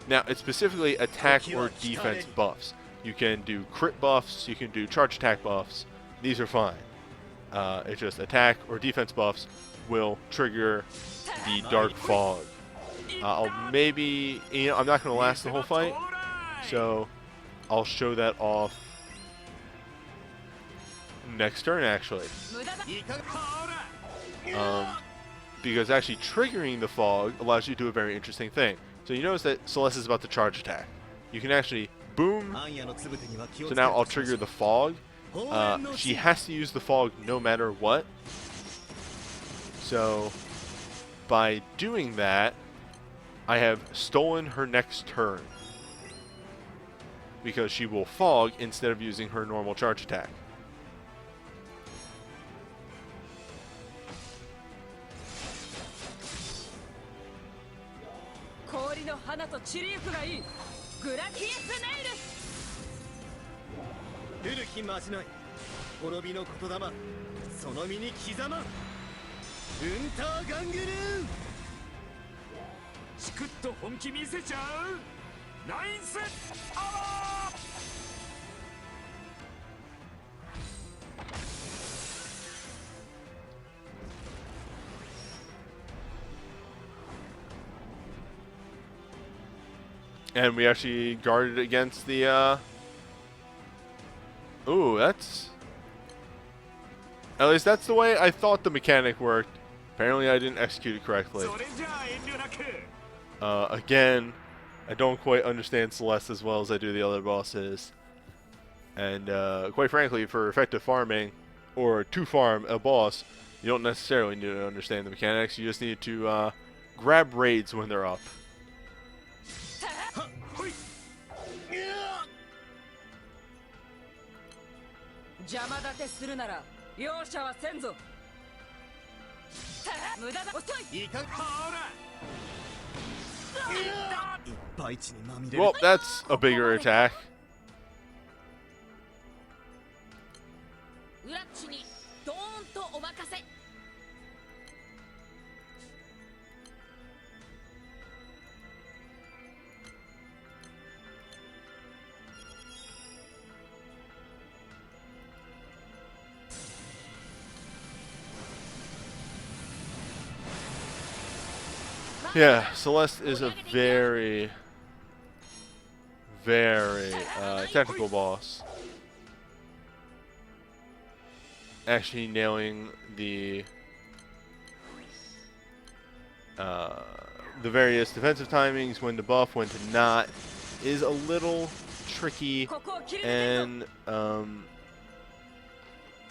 Now, it's specifically attack or defense buffs. You can do crit buffs, you can do charge attack buffs. These are fine. It's just attack or defense buffs will trigger the Dark Fog. I'll maybe, you know, I'm not going to last the whole fight, so I'll show that off next turn, actually. Because actually triggering the fog allows you to do a very interesting thing. So you notice that Celeste is about to charge attack. You can actually boom. So now I'll trigger the fog. She has to use the fog no matter what. So by doing that, I have stolen her next turn. Because she will fog instead of using her normal charge attack. その身に刻まん。ウンターガングルーン。チクッと本気見せちゃう。ナインスアワー。And we actually guarded against the, Ooh, that's... At least that's the way I thought the mechanic worked. Apparently I didn't execute it correctly. Again, I don't quite understand Celeste as well as I do the other bosses. And, quite frankly, for effective farming, or to farm a boss, you don't necessarily need to understand the mechanics. You just need to, grab raids when they're up. 邪魔立てするなら容赦はせんぞ。無駄だ。遅い。いいか。ほら。いっぱい血にまみれる。 Well, that's a bigger attack. 裏っちにドーンとお任せ。Yeah, Celeste is a very, very technical boss. Actually nailing the various defensive timings, when to buff, when to not, is a little tricky and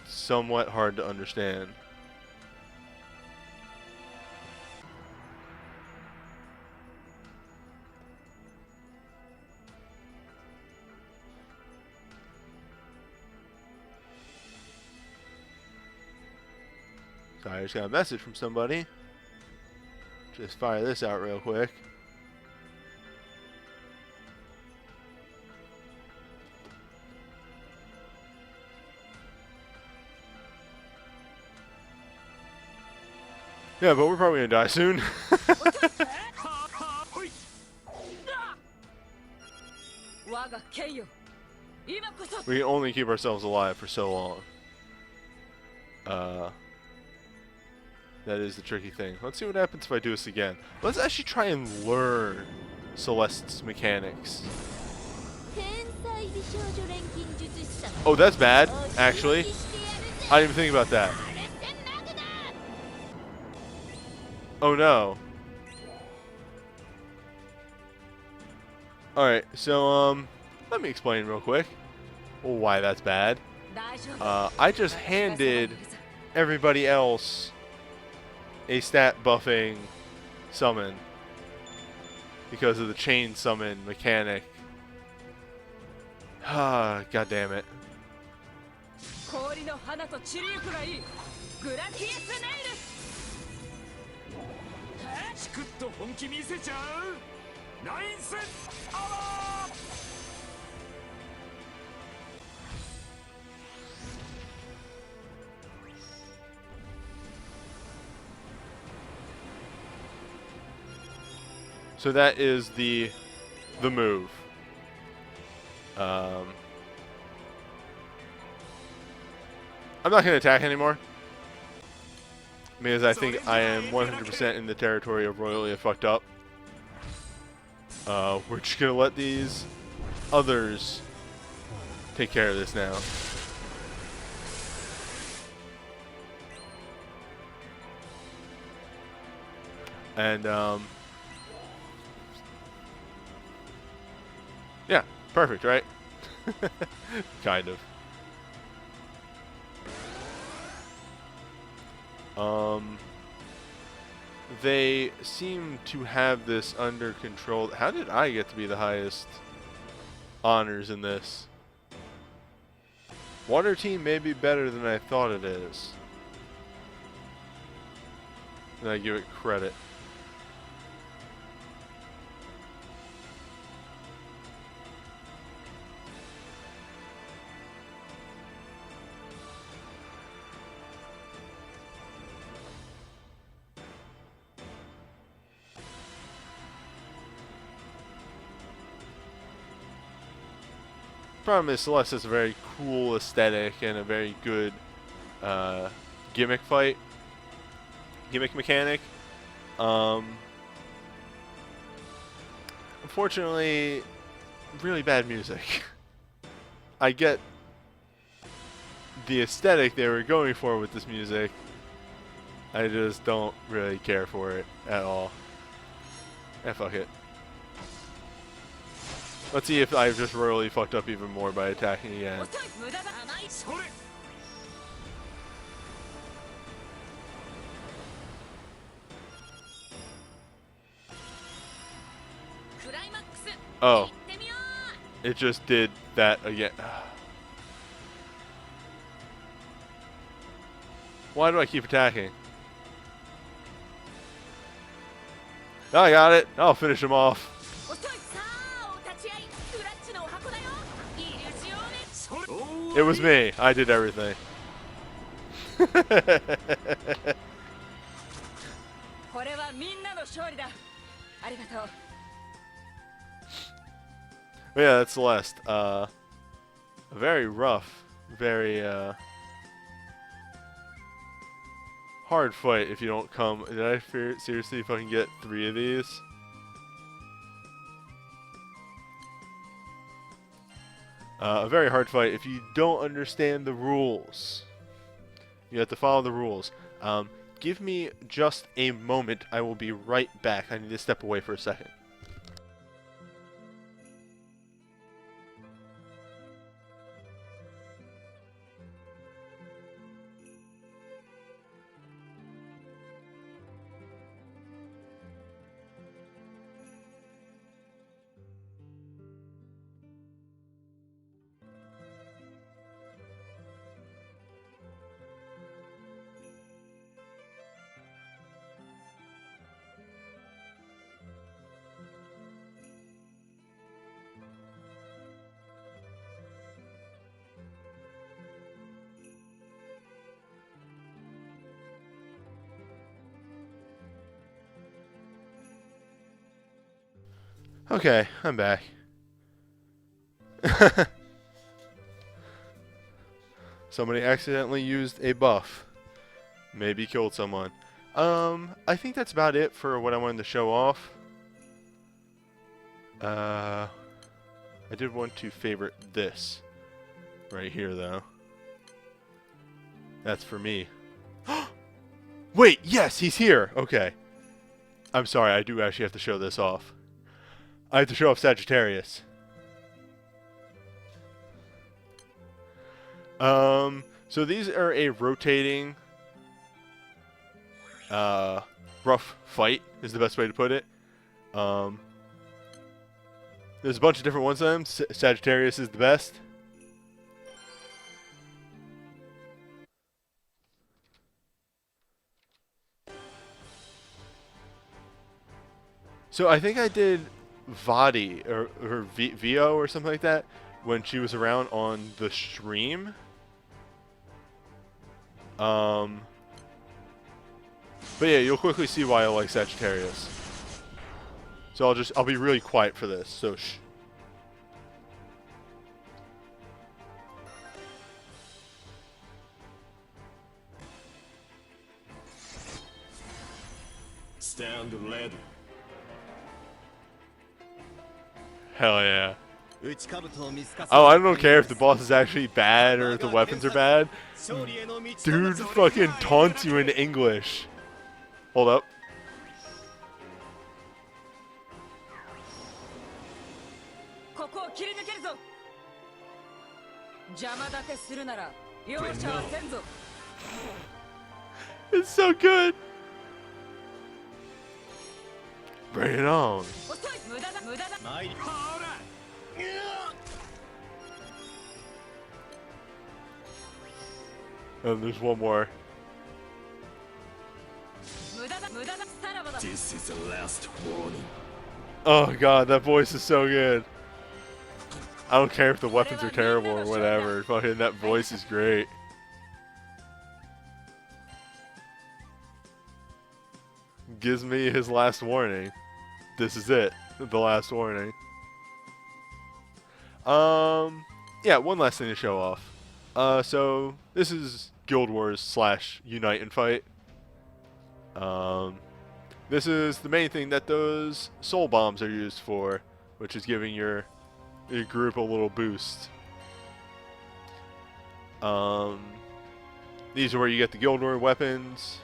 somewhat hard to understand. So I just got a message from somebody. Just fire this out real quick. Yeah, but we're probably gonna die soon. We can only keep ourselves alive for so long. That is the tricky thing. Let's see what happens if I do this again. Let's actually try and learn Celeste's mechanics. Oh, that's bad, actually. I didn't even think about that. Oh no. Alright, so, let me explain real quick why that's bad. I just handed everybody else a stat buffing summon because of the chain summon mechanic. Ah, god damn it. So that is the move. I'm not going to attack anymore because I think I am 100% in the territory of royally fucked up. We're just going to let these others take care of this now. And yeah, perfect, right? Kind of. They seem to have this under control. How did I get to be the highest honors in this? Water team may be better than I thought it is. And I give it credit. Problem is, Celeste has a very cool aesthetic and a very good gimmick mechanic. Unfortunately, really bad music. I get the aesthetic they were going for with this music. I just don't really care for it at all. Fuck it. Let's see if I've just royally fucked up even more by attacking again. Oh. It just did that again. Why do I keep attacking? Oh, I got it. I'll finish him off. It was me. I did everything. Yeah, that's Celeste. Very rough, very hard fight if you don't come. Did I seriously fucking get 3 of these? A very hard fight if you don't understand the rules. You have to follow the rules. Give me just a moment. I will be right back. I need to step away for a second. Okay, I'm back. Somebody accidentally used a buff. Maybe killed someone. I think that's about it for what I wanted to show off. I did want to favorite this right here, though. That's for me. Wait, yes, he's here. Okay. I'm sorry, I do actually have to show this off. I have to show off Sagittarius. So these are a rotating, rough fight is the best way to put it. There's a bunch of different ones of them. Sagittarius is the best. So I think I did Vadi or VO or something like that when she was around on the stream. But yeah, you'll quickly see why I like Sagittarius. So I'll be really quiet for this. So shh. Stand ready. Hell yeah. Oh, I don't care if the boss is actually bad or if the weapons are bad. Dude fucking taunts you in English. Hold up. It's so good. Bring it on. And there's one more. This is the last warning. Oh god, that voice is so good. I don't care if the weapons are terrible or whatever. Fucking that voice is great. Gives me his last warning. This is it. The last warning. yeah, one last thing to show off. So this is Guild Wars / Unite and Fight. This is the main thing that those soul bombs are used for, which is giving your group a little boost. These are where you get the Guild War weapons.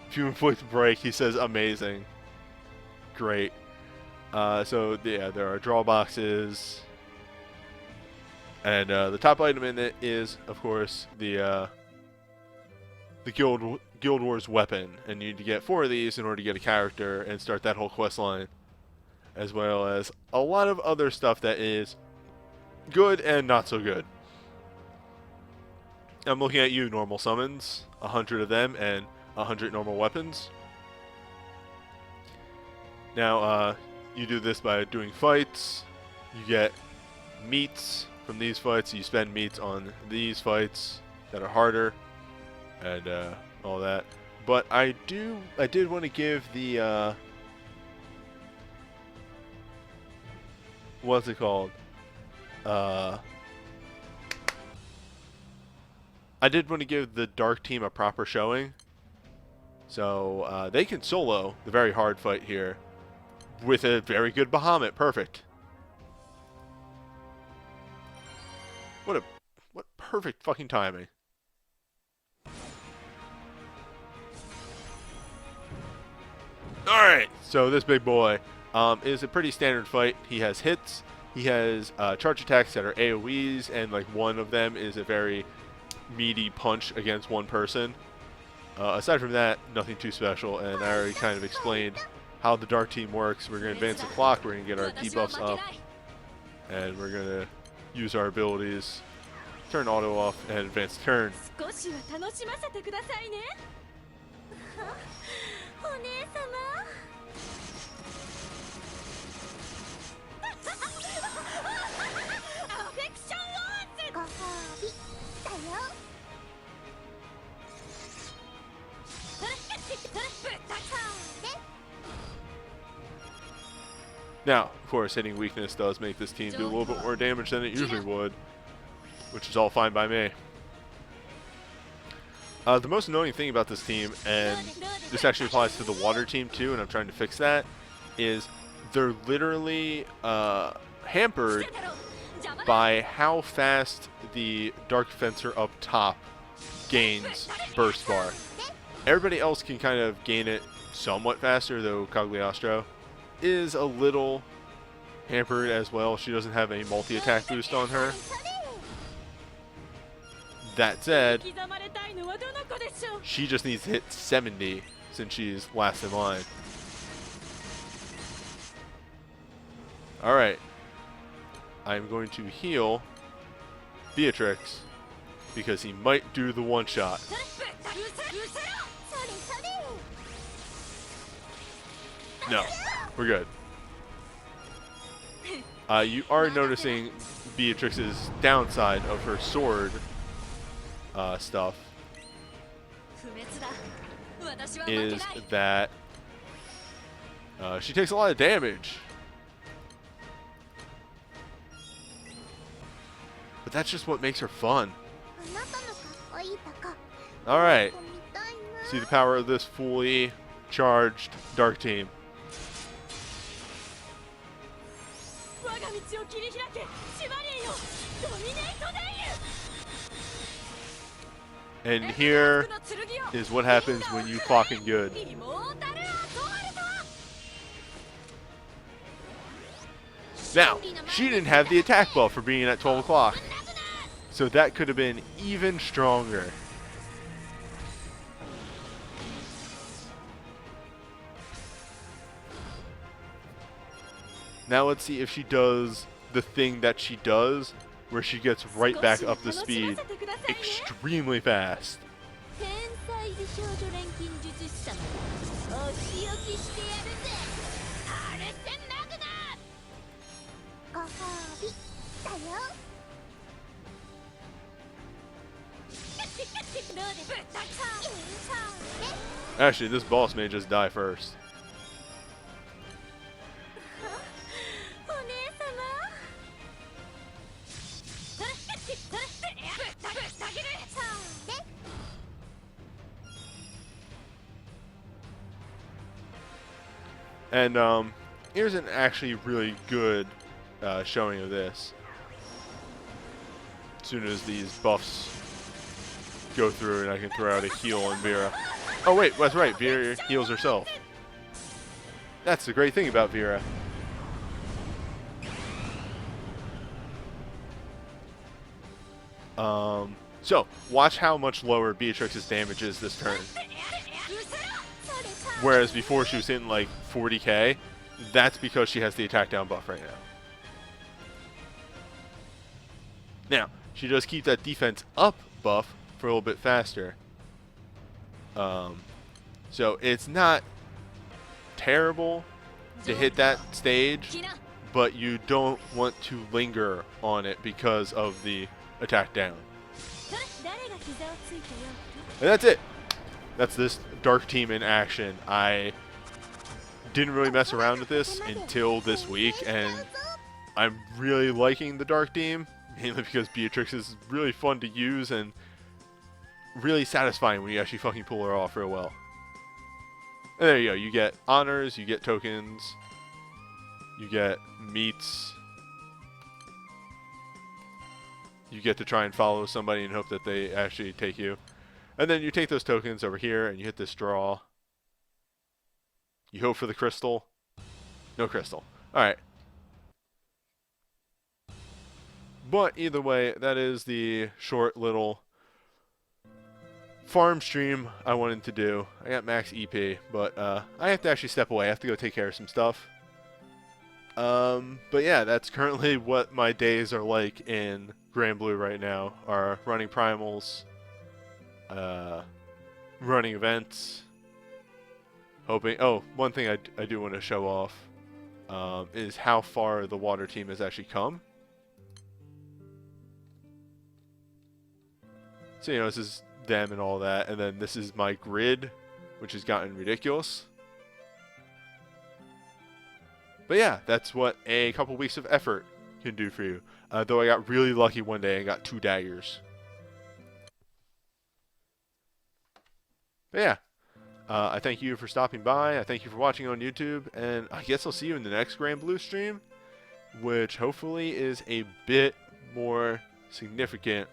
If you inflict a break, he says amazing. Great. So yeah, there are draw boxes. And the top item in it is, of course, the Guild Wars weapon, and you need to get 4 of these in order to get a character and start that whole quest line, as well as a lot of other stuff that is good and not so good. I'm looking at you, normal summons, 100 of them and 100 normal weapons. Now, you do this by doing fights. You get meats from these fights. You spend meats on these fights that are harder, and all that. But I did want to give the what's it called? I did want to give the Dark Team a proper showing. So they can solo the very hard fight here with a very good Bahamut. Perfect. What perfect fucking timing. Alright, so this big boy is a pretty standard fight. He has hits, he has charge attacks that are AoEs, and like one of them is a very meaty punch against one person. Aside from that, nothing too special, and I already kind of explained how the Dark Team works. We're going to advance the clock, we're going to get our debuffs up, and we're going to use our abilities, turn auto off, and advance the turn. Now, of course, hitting weakness does make this team do a little bit more damage than it usually would, which is all fine by me. The most annoying thing about this team, and this actually applies to the water team too, and I'm trying to fix that, is they're literally hampered by how fast the Dark Fencer up top gains burst bar. Everybody else can kind of gain it somewhat faster, though Cagliostro is a little hampered as well. She doesn't have a multi-attack boost on her. That said, she just needs to hit 70 since she's last in line. Alright. I'm going to heal Beatrix because he might do the one-shot. No, we're good. You are noticing Beatrix's downside of her sword stuff is that she takes a lot of damage. But that's just what makes her fun. Alright. See the power of this fully charged Dark Team. And here is what happens when you clocking good. Now, she didn't have the attack buff for being at 12 o'clock. So that could have been even stronger. Now let's see if she does the thing that she does, where she gets right back up to speed extremely fast. Actually, this boss may just die first. And here's an actually really good showing of this. As soon as these buffs go through and I can throw out a heal on Vera. Oh wait, that's right, Vera heals herself. That's the great thing about Vera. So, watch how much lower Beatrix's damage is this turn. Whereas before she was hitting like 40k, that's because she has the attack down buff right now. Now, she does keep that defense up buff for a little bit faster. So it's not terrible to hit that stage, but you don't want to linger on it because of the attack down. And that's it. That's this dark team in action. I didn't really mess around with this until this week, and I'm really liking the dark team, mainly because Beatrix is really fun to use and really satisfying when you actually fucking pull her off real well. And there you go. You get honors, you get tokens, you get meats. You get to try and follow somebody and hope that they actually take you. And then you take those tokens over here and you hit this draw. You hope for the crystal. No crystal. Alright. But either way, that is the short little farm stream I wanted to do. I got max EP, but I have to actually step away. I have to go take care of some stuff. But yeah, that's currently what my days are like in Granblue right now. Are running primals, running events, hoping... Oh, one thing I do want to show off is how far the water team has actually come. So, you know, this is them and all that, and then this is my grid, which has gotten ridiculous. But yeah, that's what a couple weeks of effort can do for you. Though I got really lucky one day and got 2 daggers. But yeah, I thank you for stopping by. I thank you for watching on YouTube, and I guess I'll see you in the next Granblue stream, which hopefully is a bit more significant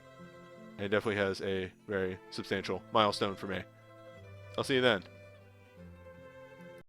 and definitely has a very substantial milestone for me. I'll see you then.